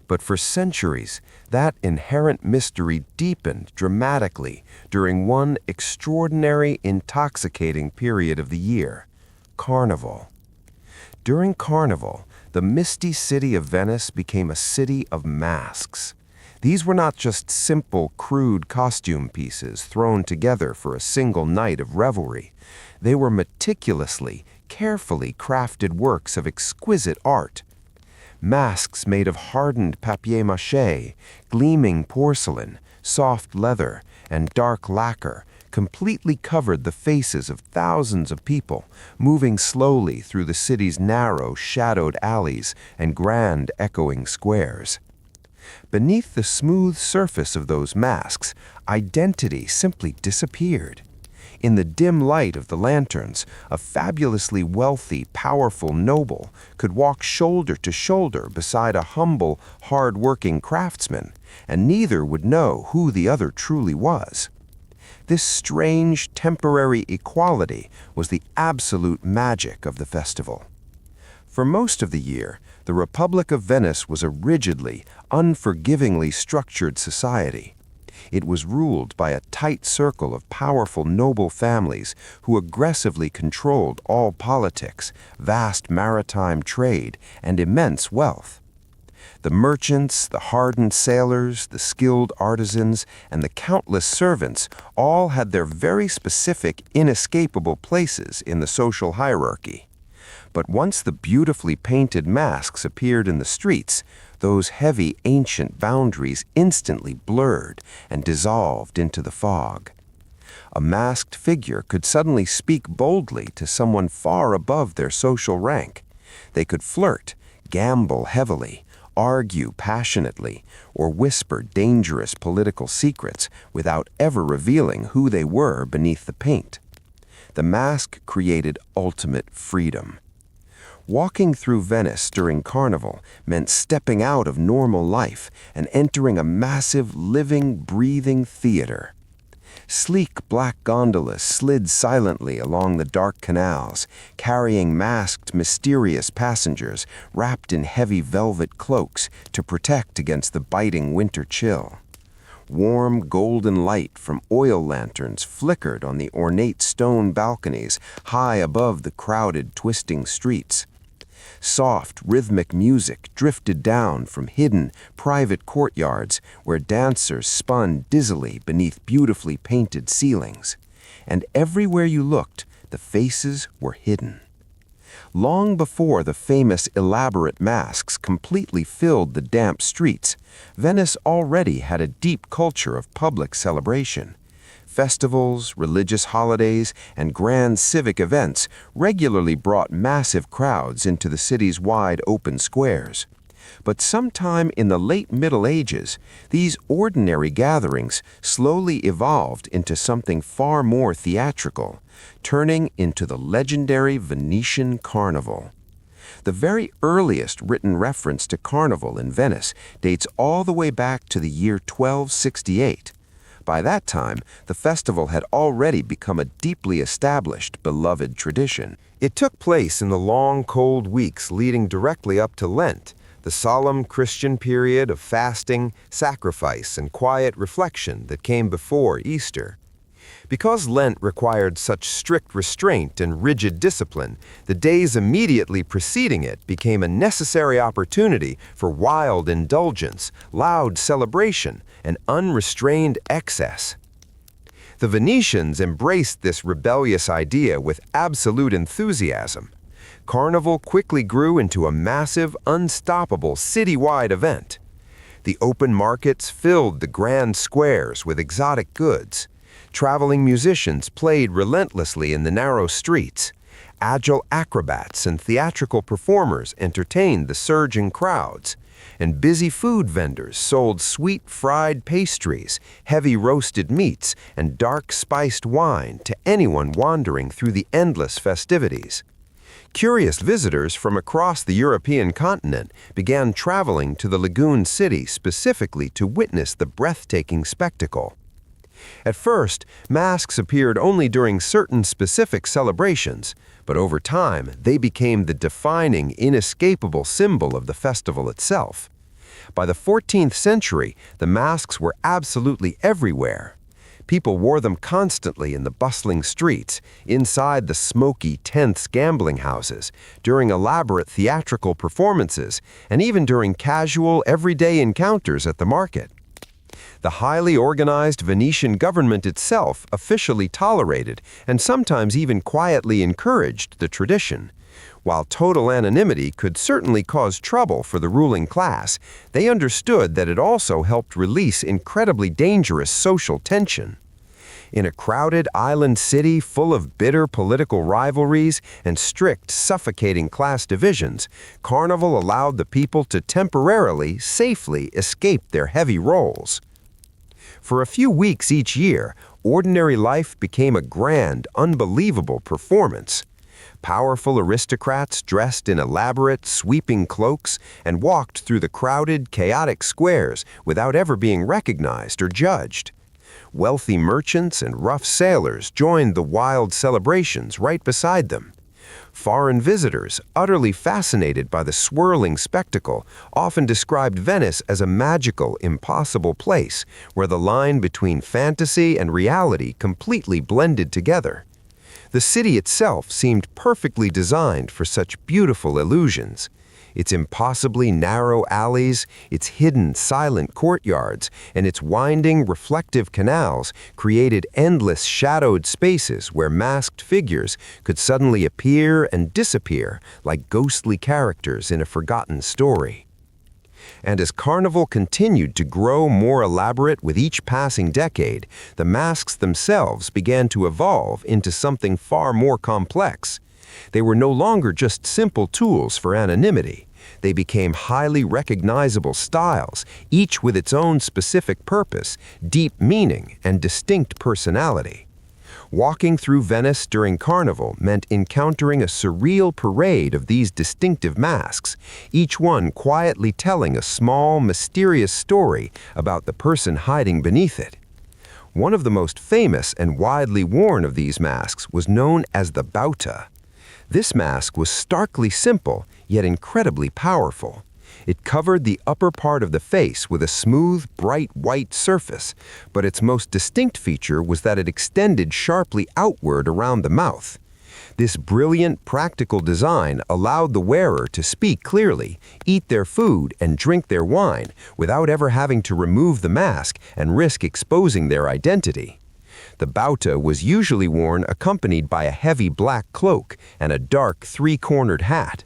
Speaker 4: But for centuries, that inherent mystery deepened dramatically during one extraordinary, intoxicating period of the year: Carnival. During Carnival, the misty city of Venice became a city of masks. These were not just simple, crude costume pieces thrown together for a single night of revelry. They were meticulously, carefully crafted works of exquisite art. Masks made of hardened papier-mâché, gleaming porcelain, soft leather, and dark lacquer completely covered the faces of thousands of people, moving slowly through the city's narrow, shadowed alleys and grand, echoing squares. Beneath the smooth surface of those masks, identity simply disappeared. In the dim light of the lanterns, a fabulously wealthy, powerful noble could walk shoulder to shoulder beside a humble, hard-working craftsman, and neither would know who the other truly was. This strange, temporary equality was the absolute magic of the festival. For most of the year, the Republic of Venice was a rigidly, unforgivingly structured society. It was ruled by a tight circle of powerful noble families who aggressively controlled all politics, vast maritime trade, and immense wealth. The merchants, the hardened sailors, the skilled artisans, and the countless servants all had their very specific, inescapable places in the social hierarchy. But once the beautifully painted masks appeared in the streets, those heavy, ancient boundaries instantly blurred and dissolved into the fog. A masked figure could suddenly speak boldly to someone far above their social rank. They could flirt, gamble heavily, argue passionately, or whisper dangerous political secrets without ever revealing who they were beneath the paint. The mask created ultimate freedom. Walking through Venice during Carnival meant stepping out of normal life and entering a massive, living, breathing theater. Sleek black gondolas slid silently along the dark canals, carrying masked, mysterious passengers wrapped in heavy velvet cloaks to protect against the biting winter chill. Warm, golden light from oil lanterns flickered on the ornate stone balconies high above the crowded, twisting streets. Soft, rhythmic music drifted down from hidden, private courtyards where dancers spun dizzily beneath beautifully painted ceilings. And everywhere you looked, the faces were hidden. Long before the famous elaborate masks completely filled the damp streets, Venice already had a deep culture of public celebration. Festivals, religious holidays, and grand civic events regularly brought massive crowds into the city's wide open squares. But sometime in the late Middle Ages, these ordinary gatherings slowly evolved into something far more theatrical, turning into the legendary Venetian Carnival. The very earliest written reference to Carnival in Venice dates all the way back to the year 1268. By that time, the festival had already become a deeply established, beloved tradition. It took place in the long, cold weeks leading directly up to Lent,
Speaker 3: the solemn Christian period of fasting, sacrifice, and quiet reflection that came before Easter. Because Lent required such strict restraint and rigid discipline, the days immediately preceding it became a necessary opportunity for wild indulgence, loud celebration, and unrestrained excess. The Venetians embraced this rebellious idea with absolute enthusiasm. Carnival quickly grew into a massive, unstoppable citywide event. The open markets filled the grand squares with exotic goods. Traveling musicians played relentlessly in the narrow streets. Agile acrobats and theatrical performers entertained the surging crowds. And busy food vendors sold sweet fried pastries, heavy roasted meats, and dark spiced wine to anyone wandering through the endless festivities. Curious visitors from across the European continent began traveling to the lagoon city specifically to witness the breathtaking spectacle. At first, masks appeared only during certain specific celebrations, but over time they became the defining, inescapable symbol of the festival itself. By the 14th century, the masks were absolutely everywhere. People wore them constantly in the bustling streets, inside the smoky, tense gambling houses, during elaborate theatrical performances, and even during casual, everyday encounters at the market. The highly organized Venetian government itself officially tolerated and sometimes even quietly encouraged the tradition. While total anonymity could certainly cause trouble for the ruling class, they understood that it also helped release incredibly dangerous social tension. In a crowded island city full of bitter political rivalries and strict, suffocating class divisions, Carnival allowed the people to temporarily, safely escape their heavy roles. For a few weeks each year, ordinary life became a grand, unbelievable performance. Powerful aristocrats dressed in elaborate, sweeping cloaks and walked through the crowded, chaotic squares without ever being recognized or judged. Wealthy merchants and rough sailors joined the wild celebrations right beside them. Foreign visitors, utterly fascinated by the swirling spectacle, often described Venice as a magical, impossible place where the line between fantasy and reality completely blended together. The city itself seemed perfectly designed for such beautiful illusions. Its impossibly narrow alleys, its hidden, silent courtyards, and its winding, reflective canals created endless shadowed spaces where masked figures could suddenly appear and disappear like ghostly characters in a forgotten story. And as Carnival continued to grow more elaborate with each passing decade, the masks themselves began to evolve into something far more complex. They were no longer just simple tools for anonymity. They became highly recognizable styles, each with its own specific purpose, deep meaning, and distinct personality. Walking through Venice during Carnival meant encountering a surreal parade of these distinctive masks, each one quietly telling a small, mysterious story about the person hiding beneath it. One of the most famous and widely worn of these masks was known as the bauta. This mask was starkly simple, yet incredibly powerful. It covered the upper part of the face with a smooth, bright white surface, but its most distinct feature was that it extended sharply outward around the mouth. This brilliant, practical design allowed the wearer to speak clearly, eat their food, and drink their wine without ever having to remove the mask and risk exposing their identity. The bauta was usually worn accompanied by a heavy black cloak and a dark three-cornered hat.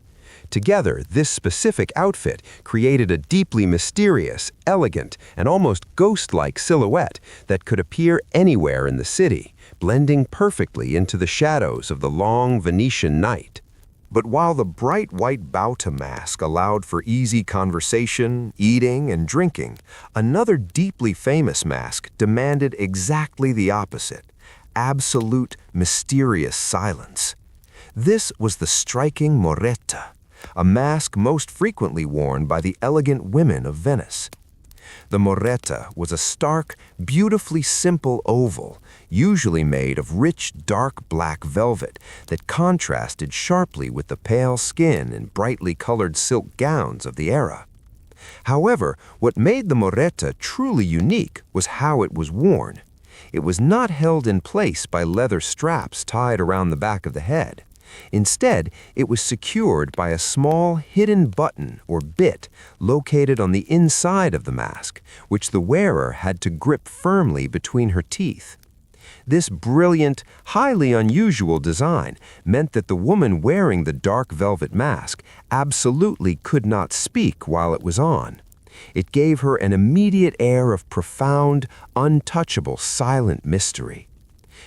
Speaker 3: Together, this specific outfit created a deeply mysterious, elegant, and almost ghost-like silhouette that could appear anywhere in the city, blending perfectly into the shadows of the long Venetian night. But while the bright white bauta mask allowed for easy conversation, eating, and drinking, another deeply famous mask demanded exactly the opposite: absolute, mysterious silence. This was the striking moretta, a mask most frequently worn by the elegant women of Venice. The moretta was a stark, beautifully simple oval, usually made of rich dark black velvet that contrasted sharply with the pale skin and brightly colored silk gowns of the era. However, what made the moretta truly unique was how it was worn. It was not held in place by leather straps tied around the back of the head. Instead, it was secured by a small hidden button or bit located on the inside of the mask, which the wearer had to grip firmly between her teeth. This brilliant, highly unusual design meant that the woman wearing the dark velvet mask absolutely could not speak while it was on. It gave her an immediate air of profound, untouchable, silent mystery.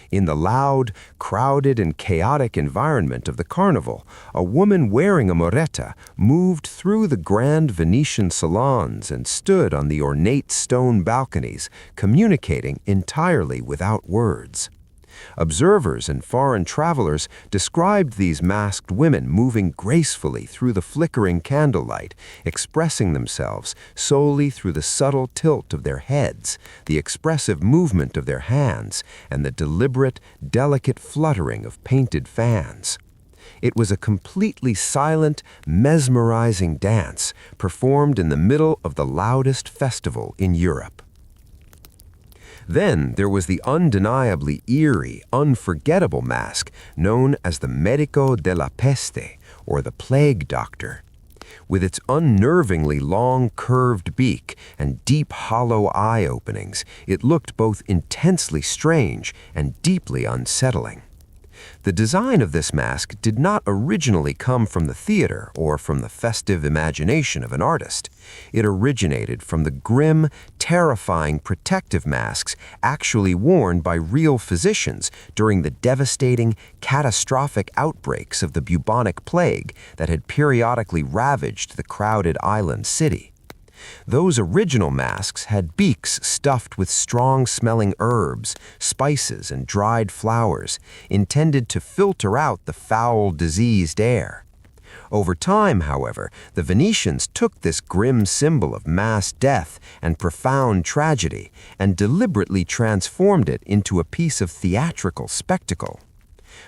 Speaker 3: In the loud, crowded, and chaotic environment of the carnival, a woman wearing a moretta moved through the grand Venetian salons and stood on the ornate stone balconies, communicating entirely without words. Observers and foreign travelers described these masked women moving gracefully through the flickering candlelight, expressing themselves solely through the subtle tilt of their heads, the expressive movement of their hands, and the deliberate, delicate fluttering of painted fans. It was a completely silent, mesmerizing dance performed in the middle of the loudest festival in Europe. Then there was the undeniably eerie, unforgettable mask known as the Medico della Peste, or the Plague Doctor. With its unnervingly long, curved beak and deep, hollow eye openings, it looked both intensely strange and deeply unsettling. The design of this mask did not originally come from the theater or from the festive imagination of an artist. It originated from the grim, terrifying protective masks actually worn by real physicians during the devastating, catastrophic outbreaks of the bubonic plague that had periodically ravaged the crowded island city. Those original masks had beaks stuffed with strong-smelling herbs, spices, and dried flowers, intended to filter out the foul, diseased air. Over time, however, the Venetians took this grim symbol of mass death and profound tragedy and deliberately transformed it into a piece of theatrical spectacle.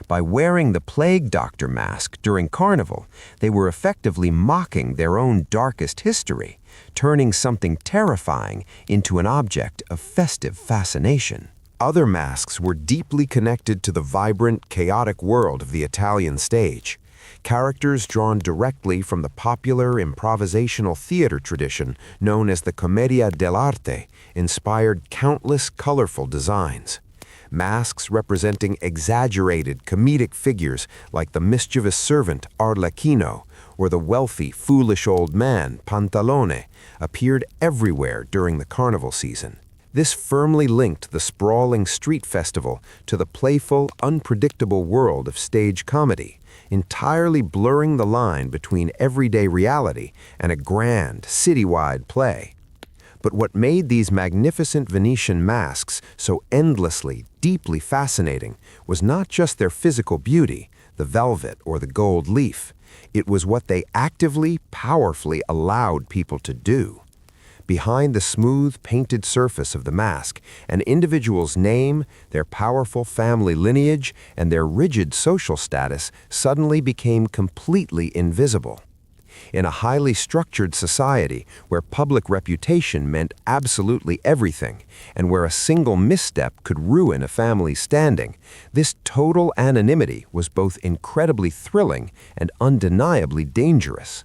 Speaker 3: By wearing the Plague Doctor mask during Carnival, they were effectively mocking their own darkest history, turning something terrifying into an object of festive fascination. Other masks were deeply connected to the vibrant, chaotic world of the Italian stage. Characters drawn directly from the popular improvisational theater tradition known as the Commedia dell'arte inspired countless colorful designs. Masks representing exaggerated comedic figures like the mischievous servant Arlecchino or the wealthy, foolish old man Pantalone appeared everywhere during the carnival season. This firmly linked the sprawling street festival to the playful, unpredictable world of stage comedy, entirely blurring the line between everyday reality and a grand, citywide play. But what made these magnificent Venetian masks so endlessly, deeply fascinating was not just their physical beauty, the velvet or the gold leaf. It was what they actively, powerfully allowed people to do. Behind the smooth, painted surface of the mask, an individual's name, their powerful family lineage, and their rigid social status suddenly became completely invisible. In a highly structured society where public reputation meant absolutely everything, and where a single misstep could ruin a family's standing, this total anonymity was both incredibly thrilling and undeniably dangerous.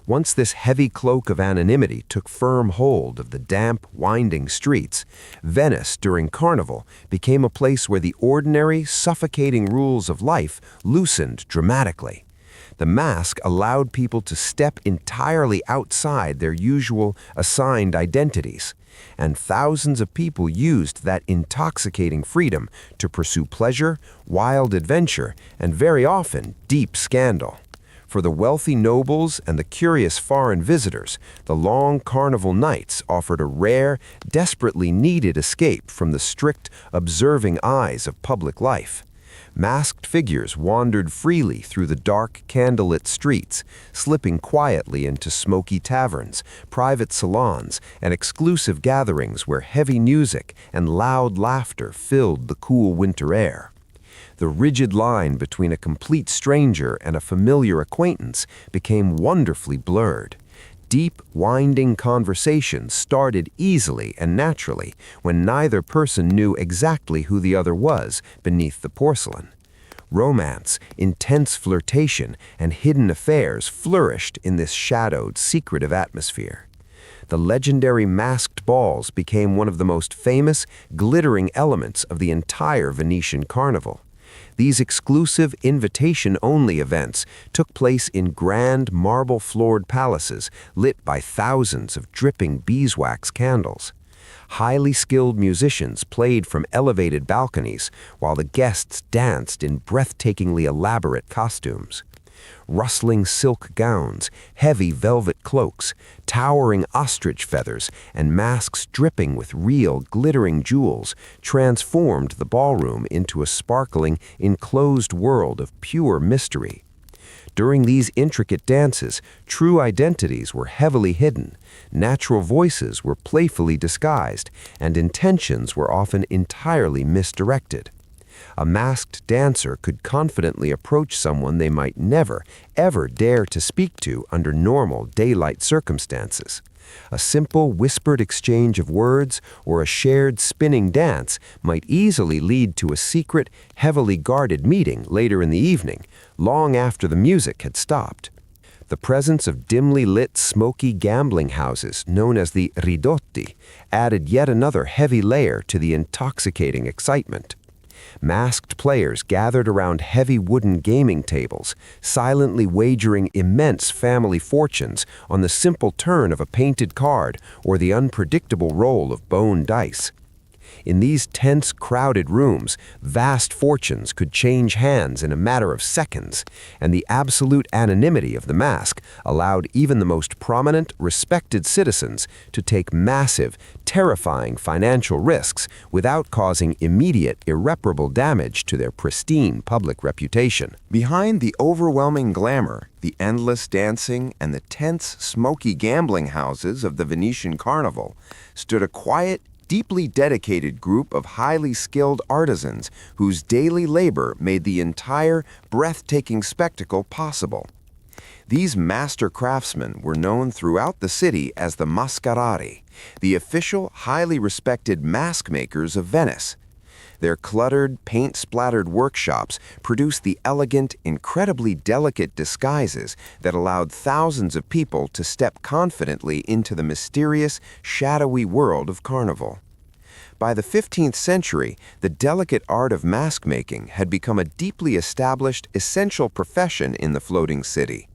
Speaker 3: Once this heavy cloak of anonymity took firm hold of the damp, winding streets, Venice during Carnival became a place where the ordinary, suffocating rules of life loosened dramatically. The mask allowed people to step entirely outside their usual assigned identities, and thousands of people used that intoxicating freedom to pursue pleasure, wild adventure, and very often deep scandal. For the wealthy nobles and the curious foreign visitors, the long carnival nights offered a rare, desperately needed escape from the strict, observing eyes of public life. Masked figures wandered freely through the dark, candlelit streets, slipping quietly into smoky taverns, private salons, and exclusive gatherings where heavy music and loud laughter filled the cool winter air. The rigid line between a complete stranger and a familiar acquaintance became wonderfully blurred. Deep, winding conversations started easily and naturally when neither person knew exactly who the other was beneath the porcelain. Romance, intense flirtation, and hidden affairs flourished in this shadowed, secretive atmosphere. The legendary masked balls became one of the most famous, glittering elements of the entire Venetian carnival. These exclusive invitation-only events took place in grand marble-floored palaces lit by thousands of dripping beeswax candles. Highly skilled musicians played from elevated balconies while the guests danced in breathtakingly elaborate costumes. Rustling silk gowns, heavy velvet cloaks, towering ostrich feathers, and masks dripping with real, glittering jewels transformed the ballroom into a sparkling, enclosed world of pure mystery. During these intricate dances, true identities were heavily hidden, natural voices were playfully disguised, and intentions were often entirely misdirected. A masked dancer could confidently approach someone they might never, ever dare to speak to under normal daylight circumstances. A simple whispered exchange of words or a shared spinning dance might easily lead to a secret, heavily guarded meeting later in the evening, long after the music had stopped. The presence of dimly lit, smoky gambling houses known as the ridotti added yet another heavy layer to the intoxicating excitement. Masked players gathered around heavy wooden gaming tables, silently wagering immense family fortunes on the simple turn of a painted card or the unpredictable roll of bone dice. In these tense, crowded rooms, vast fortunes could change hands in a matter of seconds, and the absolute anonymity of the mask allowed even the most prominent, respected citizens to take massive, terrifying financial risks without causing immediate, irreparable damage to their pristine public reputation.
Speaker 2: Behind the overwhelming glamour, the endless dancing, and the tense, smoky gambling houses of the Venetian carnival stood a quiet, deeply dedicated group of highly skilled artisans whose daily labor made the entire breathtaking spectacle possible. These master craftsmen were known throughout the city as the Mascherari, the official, highly respected mask makers of Venice. Their cluttered, paint-splattered workshops produced the elegant, incredibly delicate disguises that allowed thousands of people to step confidently into the mysterious, shadowy world of carnival. By the 15th century, the delicate art of mask-making had become a deeply established, essential profession in the floating city.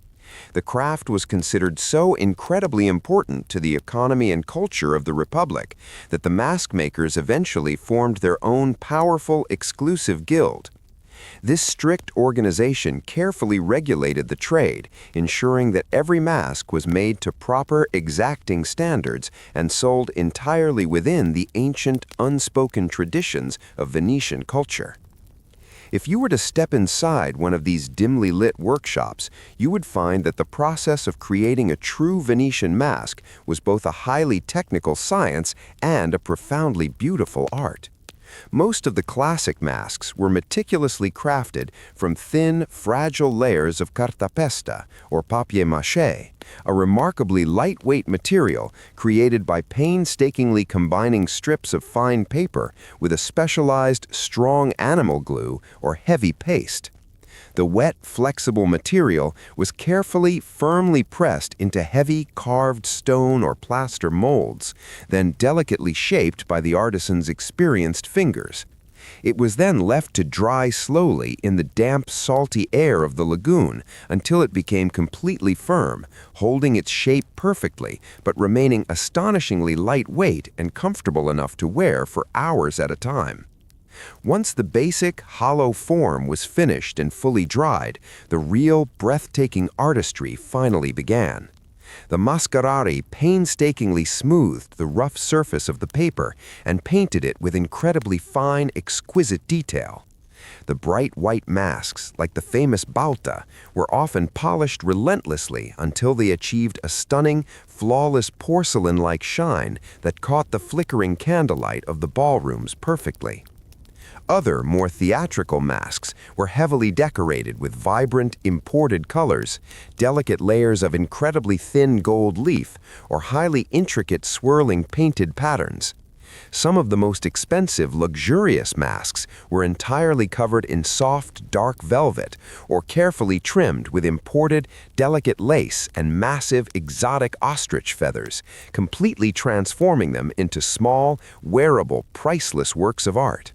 Speaker 2: The craft was considered so incredibly important to the economy and culture of the Republic that the mask makers eventually formed their own powerful, exclusive guild. This strict organization carefully regulated the trade, ensuring that every mask was made to proper, exacting standards and sold entirely within the ancient, unspoken traditions of Venetian culture. If you were to step inside one of these dimly lit workshops, you would find that the process of creating a true Venetian mask was both a highly technical science and a profoundly beautiful art. Most of the classic masks were meticulously crafted from thin, fragile layers of cartapesta, or papier-mâché, a remarkably lightweight material created by painstakingly combining strips of fine paper with a specialized, strong animal glue or heavy paste. The wet, flexible material was carefully, firmly pressed into heavy, carved stone or plaster molds, then delicately shaped by the artisan's experienced fingers. It was then left to dry slowly in the damp, salty air of the lagoon until it became completely firm, holding its shape perfectly, but remaining astonishingly lightweight and comfortable enough to wear for hours at a time. Once the basic, hollow form was finished and fully dried, the real, breathtaking artistry finally began. The Mascherari painstakingly smoothed the rough surface of the paper and painted it with incredibly fine, exquisite detail.
Speaker 3: The bright white masks, like the famous balta, were often polished relentlessly until they achieved a stunning, flawless porcelain-like shine that caught the flickering candlelight of the ballrooms perfectly. Other, more theatrical masks were heavily decorated with vibrant, imported colors, delicate layers of incredibly thin gold leaf, or highly intricate swirling painted patterns. Some of the most expensive, luxurious masks were entirely covered in soft, dark velvet or carefully trimmed with imported, delicate lace and massive, exotic ostrich feathers, completely transforming them into small, wearable, priceless works of art.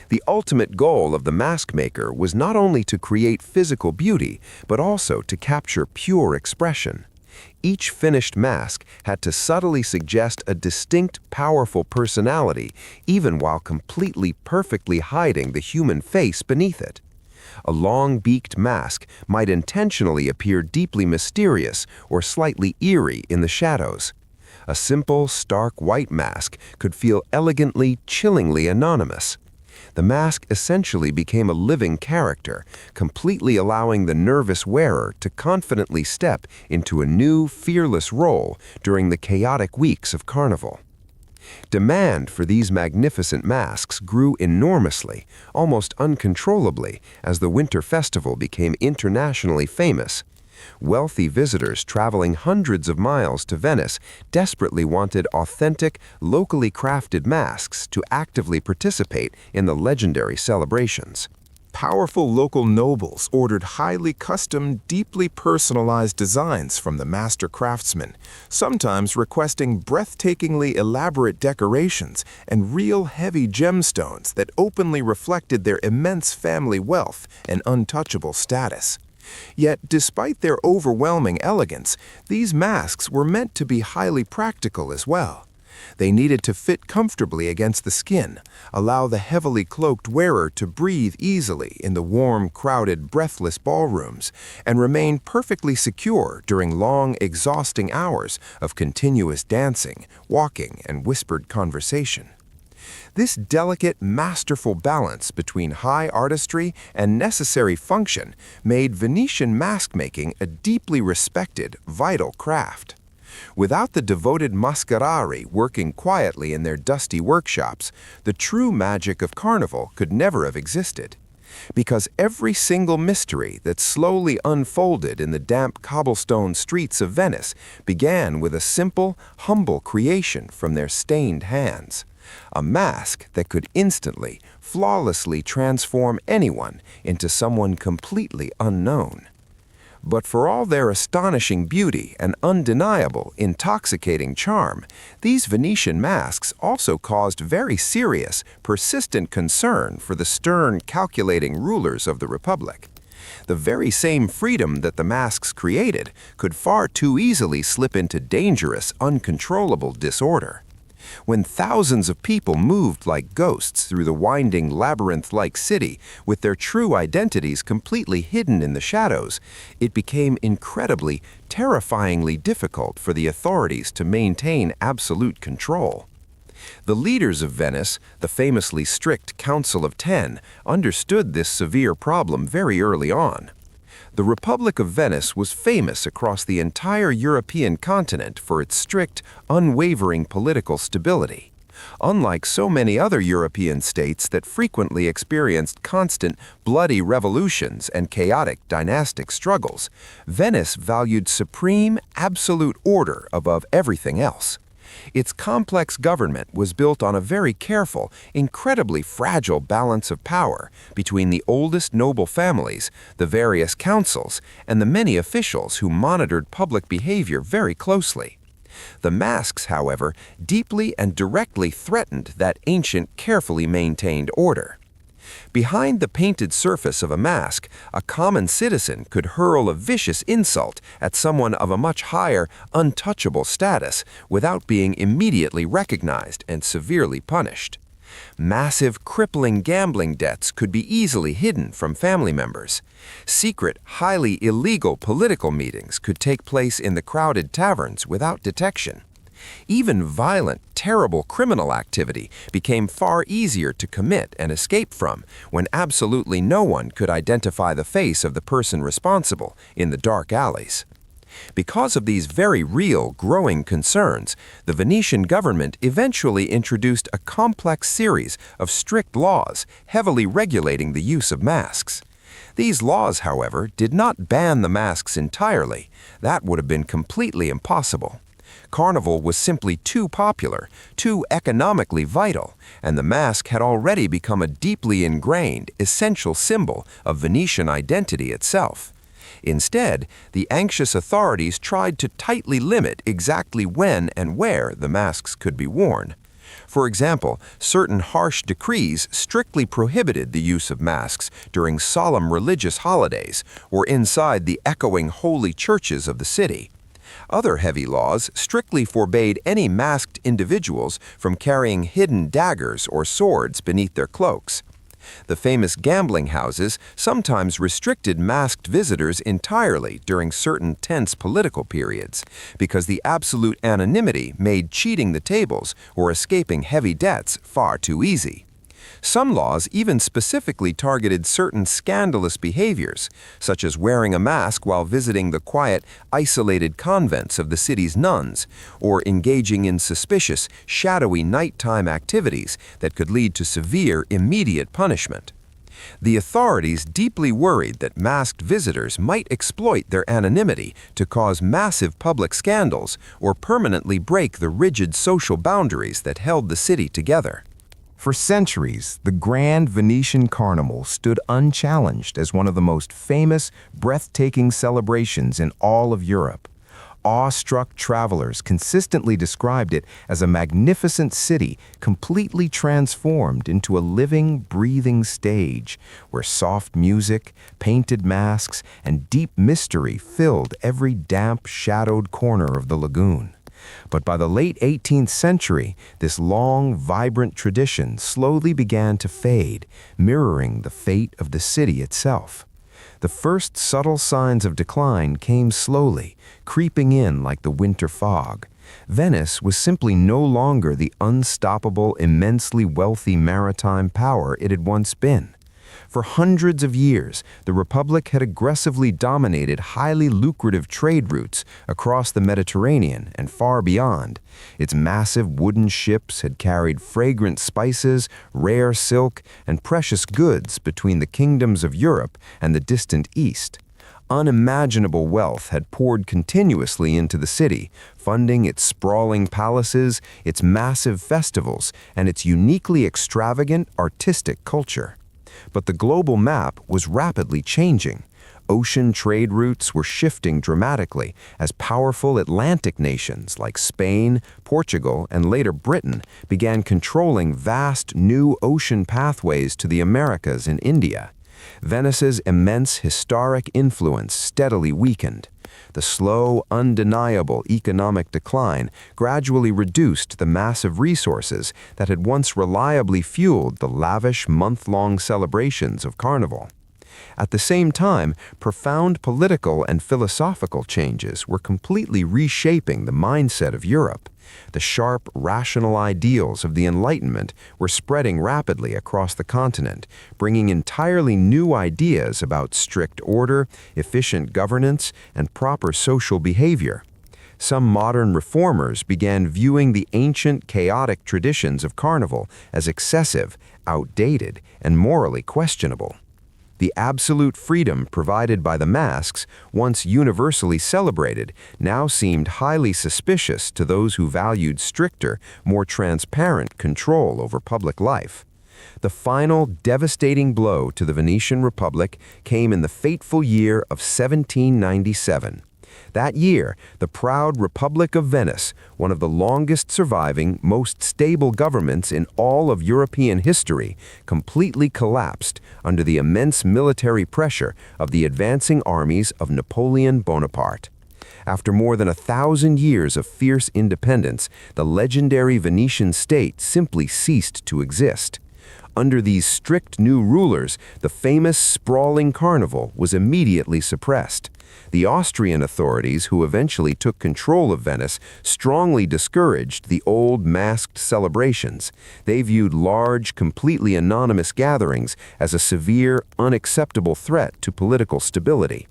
Speaker 3: The ultimate goal of the mask maker was not only to create physical beauty, but also to capture pure expression. Each finished mask had to subtly suggest a distinct, powerful personality, even while completely perfectly hiding the human face beneath it. A long-beaked mask might intentionally appear deeply mysterious or slightly eerie in the shadows. A simple, stark white mask could feel elegantly, chillingly anonymous. The mask essentially became a living character, completely allowing the nervous wearer to confidently step into a new, fearless role during the chaotic weeks of Carnival. Demand for these magnificent masks grew enormously, almost uncontrollably, as the winter festival became internationally famous. Wealthy visitors traveling hundreds of miles to Venice desperately wanted authentic, locally crafted masks to actively participate in the legendary celebrations.
Speaker 2: Powerful local nobles ordered highly custom, deeply personalized designs from the master craftsmen, sometimes requesting breathtakingly elaborate decorations and real heavy gemstones that openly reflected their immense family wealth and untouchable status. Yet, despite their overwhelming elegance, these masks were meant to be highly practical as well. They needed to fit comfortably against the skin, allow the heavily cloaked wearer to breathe easily in the warm, crowded, breathless ballrooms, and remain perfectly secure during long, exhausting hours of continuous dancing, walking, and whispered conversation. This delicate, masterful balance between high artistry and necessary function made Venetian mask-making a deeply respected, vital craft. Without the devoted mascherari working quietly in their dusty workshops, the true magic of Carnival could never have existed. Because every single mystery that slowly unfolded in the damp cobblestone streets of Venice began with a simple, humble creation from their stained hands. A mask that could instantly, flawlessly transform anyone into someone completely unknown. But for all their astonishing beauty and undeniable, intoxicating charm, these Venetian masks also caused very serious, persistent concern for the stern, calculating rulers of the Republic. The very same freedom that the masks created could far too easily slip into dangerous, uncontrollable disorder. When thousands of people moved like ghosts through the winding, labyrinth-like city with their true identities completely hidden in the shadows, it became incredibly, terrifyingly difficult for the authorities to maintain absolute control. The leaders of Venice, the famously strict Council of Ten, understood this severe problem very early on. The Republic of Venice was famous across the entire European continent for its strict, unwavering political stability. Unlike so many other European states that frequently experienced constant, bloody revolutions and chaotic dynastic struggles, Venice valued supreme, absolute order above everything else. Its complex government was built on a very careful, incredibly fragile balance of power between the oldest noble families, the various councils, and the many officials who monitored public behavior very closely. The masks, however, deeply and directly threatened that ancient, carefully maintained order. Behind the painted surface of a mask, a common citizen could hurl a vicious insult at someone of a much higher, untouchable status without being immediately recognized and severely punished. Massive, crippling gambling debts could be easily hidden from family members. Secret, highly illegal political meetings could take place in the crowded taverns without detection.
Speaker 3: Even violent, terrible criminal activity became far easier to commit and escape from when absolutely no one could identify the face of the person responsible in the dark alleys. Because of these very real, growing concerns, the Venetian government eventually introduced a complex series of strict laws heavily regulating the use of masks. These laws, however, did not ban the masks entirely. That would have been completely impossible. Carnival was simply too popular, too economically vital, and the mask had already become a deeply ingrained, essential symbol of Venetian identity itself. Instead, the anxious authorities tried to tightly limit exactly when and where the masks could be worn. For example, certain harsh decrees strictly prohibited the use of masks during solemn religious holidays or inside the echoing holy churches of the city. Other heavy laws strictly forbade any masked individuals from carrying hidden daggers or swords beneath their cloaks. The famous gambling houses sometimes restricted masked visitors entirely during certain tense political periods, because the absolute anonymity made cheating the tables or escaping heavy debts far too easy. Some laws even specifically targeted certain scandalous behaviors, such as wearing a mask while visiting the quiet, isolated convents of the city's nuns, or engaging in suspicious, shadowy nighttime activities that could lead to severe, immediate punishment. The authorities deeply worried that masked visitors might exploit their anonymity to cause massive public scandals or permanently break the rigid social boundaries that held the city together.
Speaker 2: For centuries, the Grand Venetian Carnival stood unchallenged as one of the most famous, breathtaking celebrations in all of Europe. Awe-struck travelers consistently described it as a magnificent city completely transformed into a living, breathing stage where soft music, painted masks, and deep mystery filled every damp, shadowed corner of the lagoon. But by the late 18th century, this long, vibrant tradition slowly began to fade, mirroring the fate of the city itself. The first subtle signs of decline came slowly, creeping in like the winter fog. Venice was simply no longer the unstoppable, immensely wealthy maritime power it had once been. For hundreds of years, the Republic had aggressively dominated highly lucrative trade routes across the Mediterranean and far beyond. Its massive wooden ships had carried fragrant spices, rare silk, and precious goods between the kingdoms of Europe and the distant East. Unimaginable wealth had poured continuously into the city, funding its sprawling palaces, its massive festivals, and its uniquely extravagant artistic culture. But the global map was rapidly changing. Ocean trade routes were shifting dramatically as powerful Atlantic nations like Spain, Portugal, and later Britain began controlling vast new ocean pathways to the Americas and India. Venice's immense historic influence steadily weakened. The slow, undeniable economic decline gradually reduced the massive resources that had once reliably fueled the lavish month-long celebrations of Carnival. At the same time, profound political and philosophical changes were completely reshaping the mindset of Europe. The sharp, rational ideals of the Enlightenment were spreading rapidly across the continent, bringing entirely new ideas about strict order, efficient governance, and proper social behavior. Some modern reformers began viewing the ancient, chaotic traditions of Carnival as excessive, outdated, and morally questionable. The absolute freedom provided by the masks, once universally celebrated, now seemed highly suspicious to those who valued stricter, more transparent control over public life. The final devastating blow to the Venetian Republic came in the fateful year of 1797. That year, the proud Republic of Venice, one of the longest surviving, most stable governments in all of European history, completely collapsed under the immense military pressure of the advancing armies of Napoleon Bonaparte. After more than 1,000 years of fierce independence, the legendary Venetian state simply ceased to exist. Under these strict new rulers, the famous sprawling carnival was immediately suppressed.
Speaker 3: The Austrian authorities, who eventually took control of Venice, strongly discouraged the old masked celebrations. They viewed large, completely anonymous gatherings as a severe, unacceptable threat to political stability.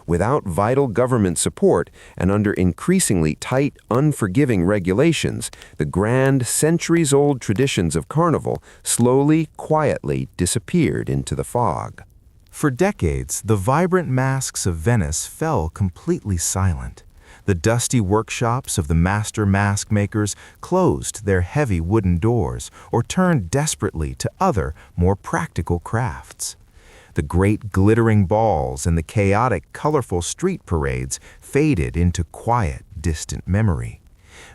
Speaker 3: Without vital government support and under increasingly tight, unforgiving regulations, the grand, centuries-old traditions of Carnival slowly, quietly disappeared into the fog.
Speaker 1: For decades, the vibrant masks of Venice fell completely silent. The dusty workshops of the master mask makers closed their heavy wooden doors or turned desperately to other, more practical crafts. The great glittering balls and the chaotic, colorful street parades faded into quiet, distant memory.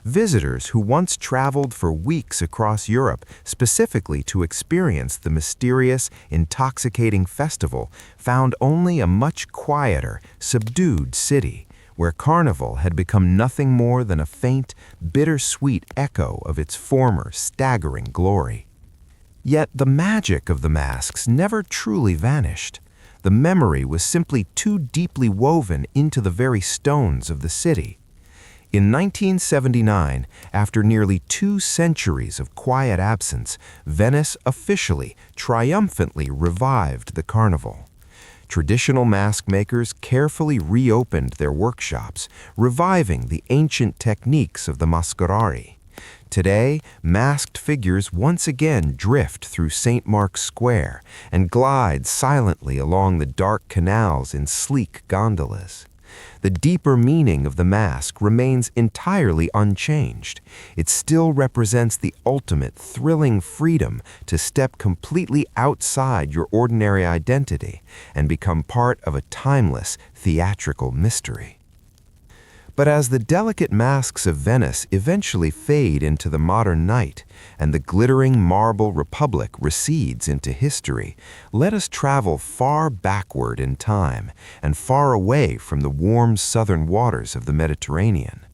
Speaker 1: Visitors who once traveled for weeks across Europe specifically to experience the mysterious, intoxicating festival found only a much quieter, subdued city, where Carnival had become nothing more than a faint, bittersweet echo of its former staggering glory. Yet the magic of the masks never truly vanished. The memory was simply too deeply woven into the very stones of the city. In 1979, after nearly 2 centuries of quiet absence, Venice officially, triumphantly revived the carnival. Traditional mask makers carefully reopened their workshops, reviving the ancient techniques of the mascherari. Today, masked figures once again drift through St. Mark's Square and glide silently along the dark canals in sleek gondolas. The deeper meaning of the mask remains entirely unchanged. It still represents the ultimate thrilling freedom to step completely outside your ordinary identity and become part of a timeless theatrical mystery. But as the delicate masks of Venice eventually fade into the modern night and the glittering marble republic recedes into history, let us travel far backward in time and far away from the warm southern waters of the Mediterranean.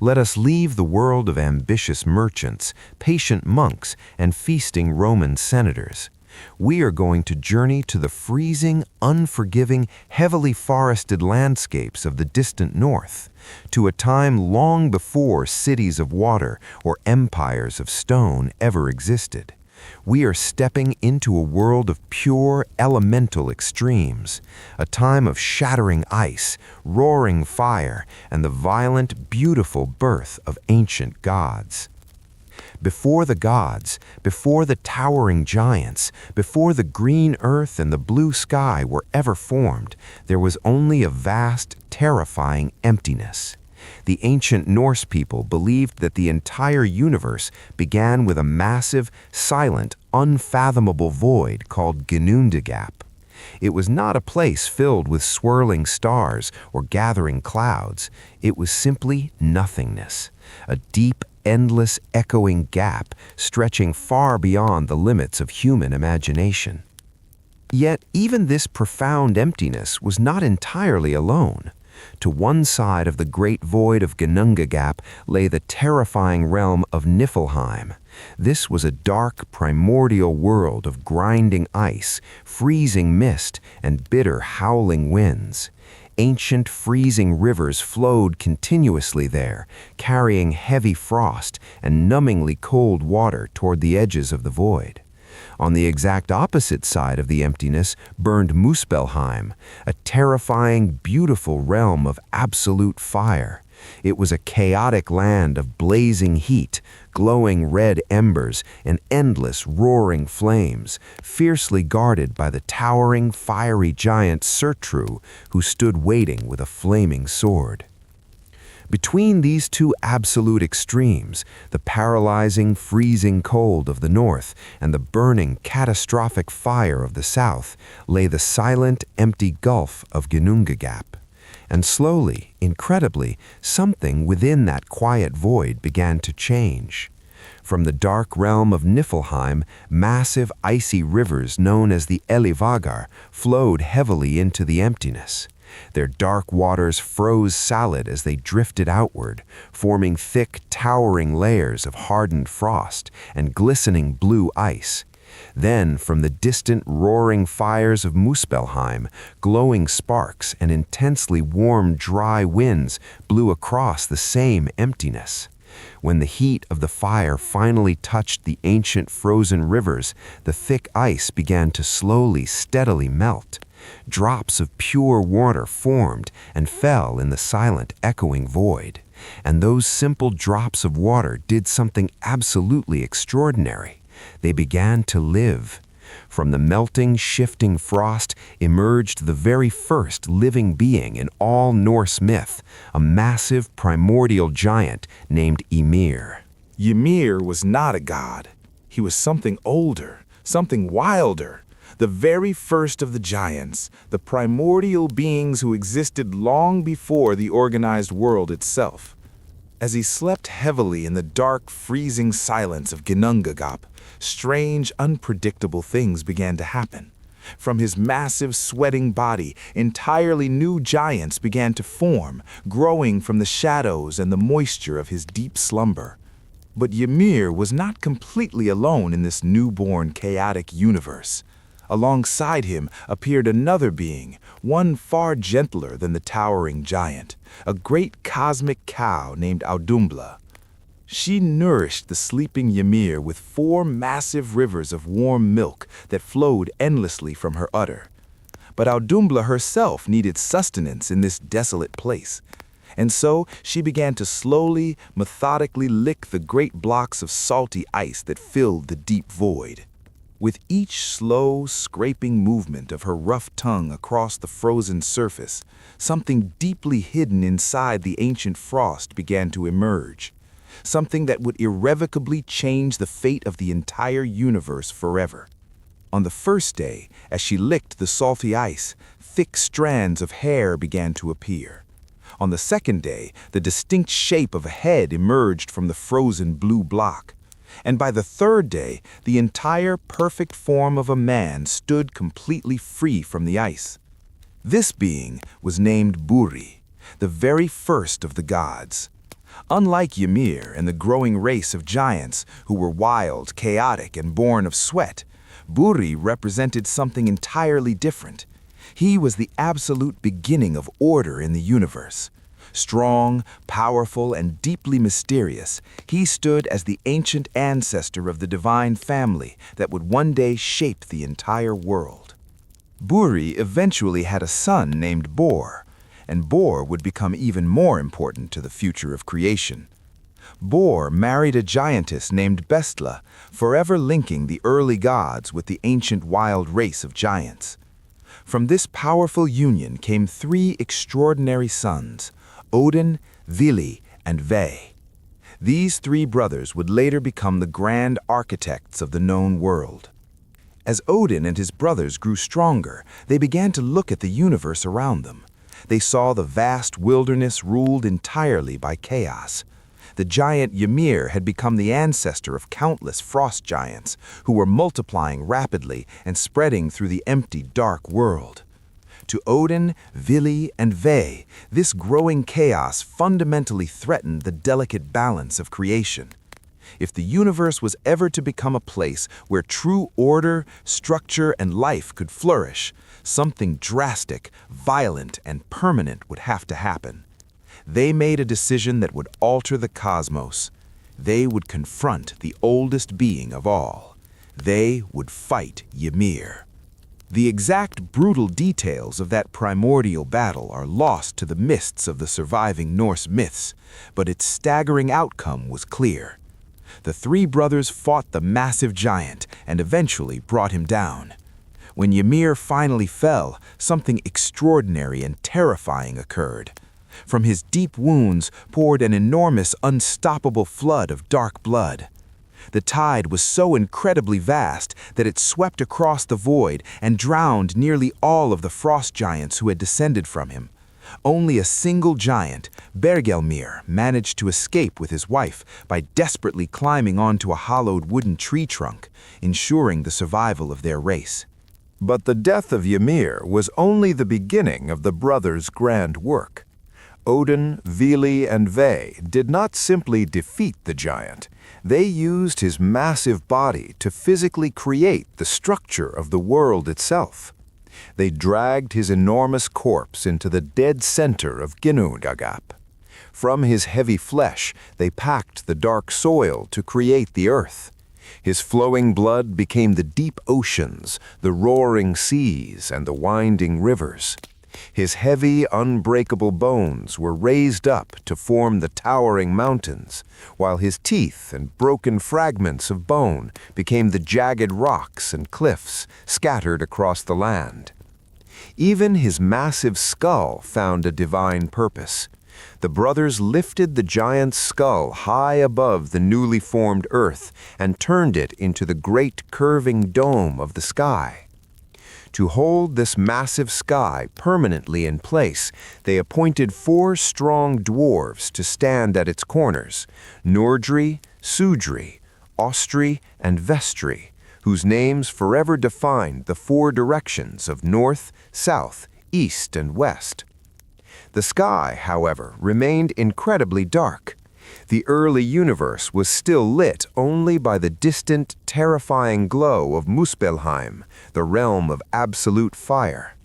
Speaker 1: Let us leave the world of ambitious merchants, patient monks, and feasting Roman senators. We are going to journey to the freezing, unforgiving, heavily forested landscapes of the distant north, to a time long before cities of water or empires of stone ever existed. We are stepping into a world of pure elemental extremes, a time of shattering ice, roaring fire, and the violent, beautiful birth of ancient gods. Before the gods, before the towering giants, before the green earth and the blue sky were ever formed, there was only a vast, terrifying emptiness. The ancient Norse people believed that the entire universe began with a massive, silent, unfathomable void called Ginnungagap. It was not a place filled with swirling stars or gathering clouds. It was simply nothingness, a deep, endless, echoing gap stretching far beyond the limits of human imagination. Yet even this profound emptiness was not entirely alone. To one side of the great void of Ginnungagap lay the terrifying realm of Niflheim. This was a dark, primordial world of grinding ice, freezing mist, and bitter, howling winds. Ancient freezing rivers flowed continuously there, carrying heavy frost and numbingly cold water toward the edges of the void. On the exact opposite side of the emptiness burned Muspelheim, a terrifying, beautiful realm of absolute fire. It was a chaotic land of blazing heat, glowing red embers, and endless roaring flames, fiercely guarded by the towering, fiery giant Surtru, who stood waiting with a flaming sword. Between these two absolute extremes, the paralyzing, freezing cold of the north and the burning, catastrophic fire of the south, lay the silent, empty gulf of Ginnungagap. And slowly, incredibly, something within that quiet void began to change. From the dark realm of Niflheim, massive icy rivers known as the Elivagar flowed heavily into the emptiness. Their dark waters froze solid as they drifted outward, forming thick, towering layers of hardened frost and glistening blue ice.
Speaker 3: Then, from the distant roaring fires of Muspelheim, glowing sparks and intensely warm, dry winds blew across the same emptiness. When the heat of the fire finally touched the ancient frozen rivers, the thick ice began to slowly, steadily melt. Drops of pure water formed and fell in the silent, echoing void. And those simple drops of water did something absolutely extraordinary. They began to live. From the melting, shifting frost emerged the very first living being in all Norse myth, a massive primordial giant named Ymir.
Speaker 2: Ymir was not a god. He was something older, something wilder. The very first of the giants, the primordial beings who existed long before the organized world itself. As he slept heavily in the dark, freezing silence of Ginnungagap, strange, unpredictable things began to happen. From his massive, sweating body, entirely new giants began to form, growing from the shadows and the moisture of his deep slumber. But Ymir was not completely alone in this newborn, chaotic universe. Alongside him appeared another being, one far gentler than the towering giant, a great cosmic cow named Audumbla. She nourished the sleeping Ymir with 4 massive rivers of warm milk that flowed endlessly from her udder. But Audumbla herself needed sustenance in this desolate place, and so she began to slowly, methodically lick the great blocks of salty ice that filled the deep void. With each slow, scraping movement of her rough tongue across the frozen surface, something deeply hidden inside the ancient frost began to emerge. Something that would irrevocably change the fate of the entire universe forever. On the first day, as she licked the salty ice, thick strands of hair began to appear. On the second day, the distinct shape of a head emerged from the frozen blue block. And by the third day, the entire perfect form of a man stood completely free from the ice. This being was named Buri, the very first of the gods. Unlike Ymir and the growing race of giants who were wild, chaotic, and born of sweat, Buri represented something entirely different. He was the absolute beginning of order in the universe. Strong, powerful, and deeply mysterious, he stood as the ancient ancestor of the divine family that would one day shape the entire world. Buri eventually had a son named Bor, and Bor would become even more important to the future of creation. Bor married a giantess named Bestla, forever linking the early gods with the ancient wild race of giants. From this powerful union came 3 extraordinary sons, Odin, Vili, and Ve. These 3 brothers would later become the grand architects of the known world. As Odin and his brothers grew stronger, they began to look at the universe around them. They saw the vast wilderness ruled entirely by chaos. The giant Ymir had become the ancestor of countless frost giants who were multiplying rapidly and spreading through the empty, dark world. To Odin, Vili, and Ve, this growing chaos fundamentally threatened the delicate balance of creation. If the universe was ever to become a place where true order, structure, and life could flourish, something drastic, violent, and permanent would have to happen. They made a decision that would alter the cosmos. They would confront the oldest being of all. They would fight Ymir. The exact brutal details of that primordial battle are lost to the mists of the surviving Norse myths, but its staggering outcome was clear. The 3 brothers fought the massive giant and eventually brought him down. When Ymir finally fell, something extraordinary and terrifying occurred. From his deep wounds poured an enormous, unstoppable flood of dark blood. The tide was so incredibly vast that it swept across the void and drowned nearly all of the frost giants who had descended from him. Only a single giant, Bergelmir, managed to escape with his wife by desperately climbing onto a hollowed wooden tree trunk, ensuring the survival of their race. But the death of Ymir was only the beginning of the brothers' grand work. Odin, Vili, and Ve did not simply defeat the giant. They used his massive body to physically create the structure of the world itself. They dragged his enormous corpse into the dead center of Ginnungagap. From his heavy flesh, they packed the dark soil to create the earth. His flowing blood became the deep oceans, the roaring seas, and the winding rivers. His heavy, unbreakable bones were raised up to form the towering mountains, while his teeth and broken fragments of bone became the jagged rocks and cliffs scattered across the land. Even his massive skull found a divine purpose. The brothers lifted the giant's skull high above the newly formed earth and turned it into the great curving dome of the sky. To hold this massive sky permanently in place, they appointed 4 strong dwarves to stand at its corners, Nordri, Sudri, Austri, and Vestri, whose names forever defined the 4 directions of north, south, east, and west. The sky, however, remained incredibly dark. The early universe was still lit only by the distant, terrifying glow of Muspelheim, the realm of absolute fire.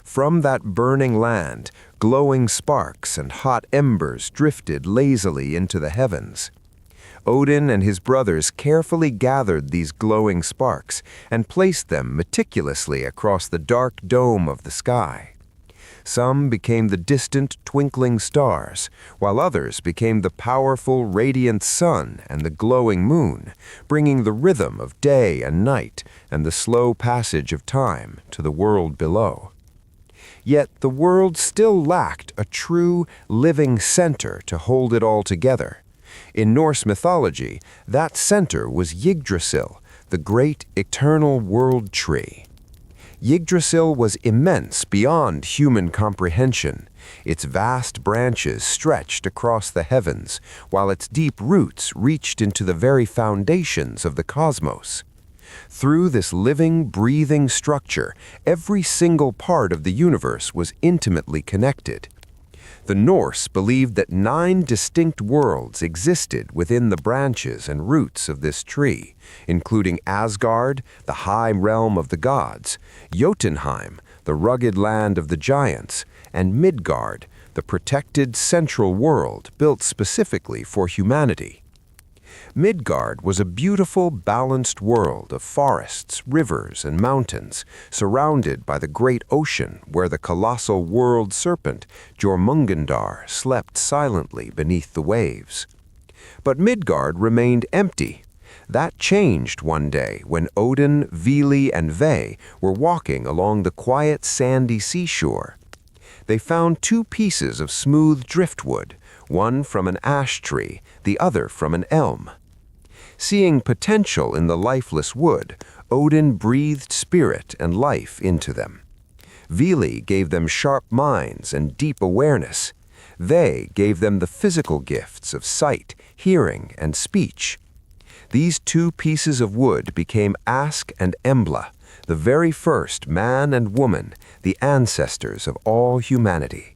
Speaker 2: From that burning land, glowing sparks and hot embers drifted lazily into the heavens. Odin and his brothers carefully gathered these glowing sparks and placed them meticulously across the dark dome of the sky. Some became the distant twinkling stars, while others became the powerful radiant sun and the glowing moon, bringing the rhythm of day and night and the slow passage of time to the world below. Yet the world still lacked a true, living center to hold it all together. In Norse mythology, that center was Yggdrasil, the great eternal world tree. Yggdrasil was immense beyond human comprehension. Its vast branches stretched across the heavens, while its deep roots reached into the very foundations of the cosmos. Through this living, breathing structure, every single part of the universe was intimately connected. The Norse believed that 9 distinct worlds existed within the branches and roots of this tree, including Asgard, the high realm of the gods, Jotunheim, the rugged land of the giants, and Midgard, the protected central world built specifically for humanity. Midgard was a beautiful, balanced world of forests, rivers, and mountains, surrounded by the great ocean where the colossal world serpent, Jormungandr, slept silently beneath the waves. But Midgard remained empty. That changed one day when Odin, Vili, and Ve were walking along the quiet, sandy seashore. They found 2 pieces of smooth driftwood, one from an ash tree, the other from an elm. Seeing potential in the lifeless wood, Odin breathed spirit and life into them. Vili gave them sharp minds and deep awareness. Ve gave them the physical gifts of sight, hearing, and speech. These 2 pieces of wood became Ask and Embla, the very first man and woman, the ancestors of all humanity.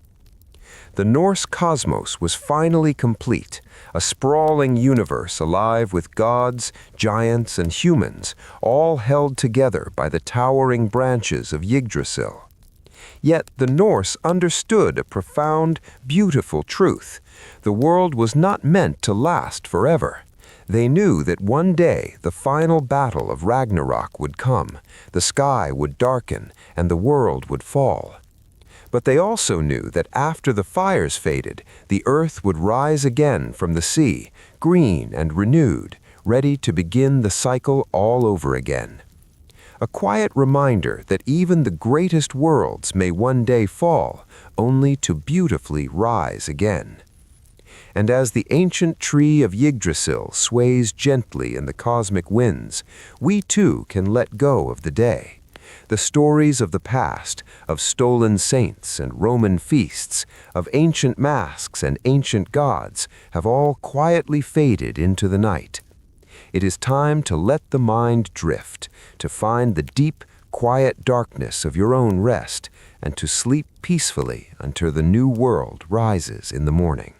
Speaker 2: The Norse cosmos was finally complete, a sprawling universe alive with gods, giants, and humans, all held together by the towering branches of Yggdrasil. Yet the Norse understood a profound, beautiful truth. The world was not meant to last forever. They knew that one day the final battle of Ragnarok would come, the sky would darken, and the world would fall. But they also knew that after the fires faded, the earth would rise again from the sea, green and renewed, ready to begin the cycle all over again. A quiet reminder that even the greatest worlds may one day fall, only to beautifully rise again. And as the ancient tree of Yggdrasil sways gently in the cosmic winds, we too can let go of the day. The stories of the past, of stolen saints and Roman feasts, of ancient masks and ancient gods, have all quietly faded into the night. It is time to let the mind drift, to find the deep,
Speaker 3: quiet darkness of your own rest and to sleep peacefully until the new world rises in the morning.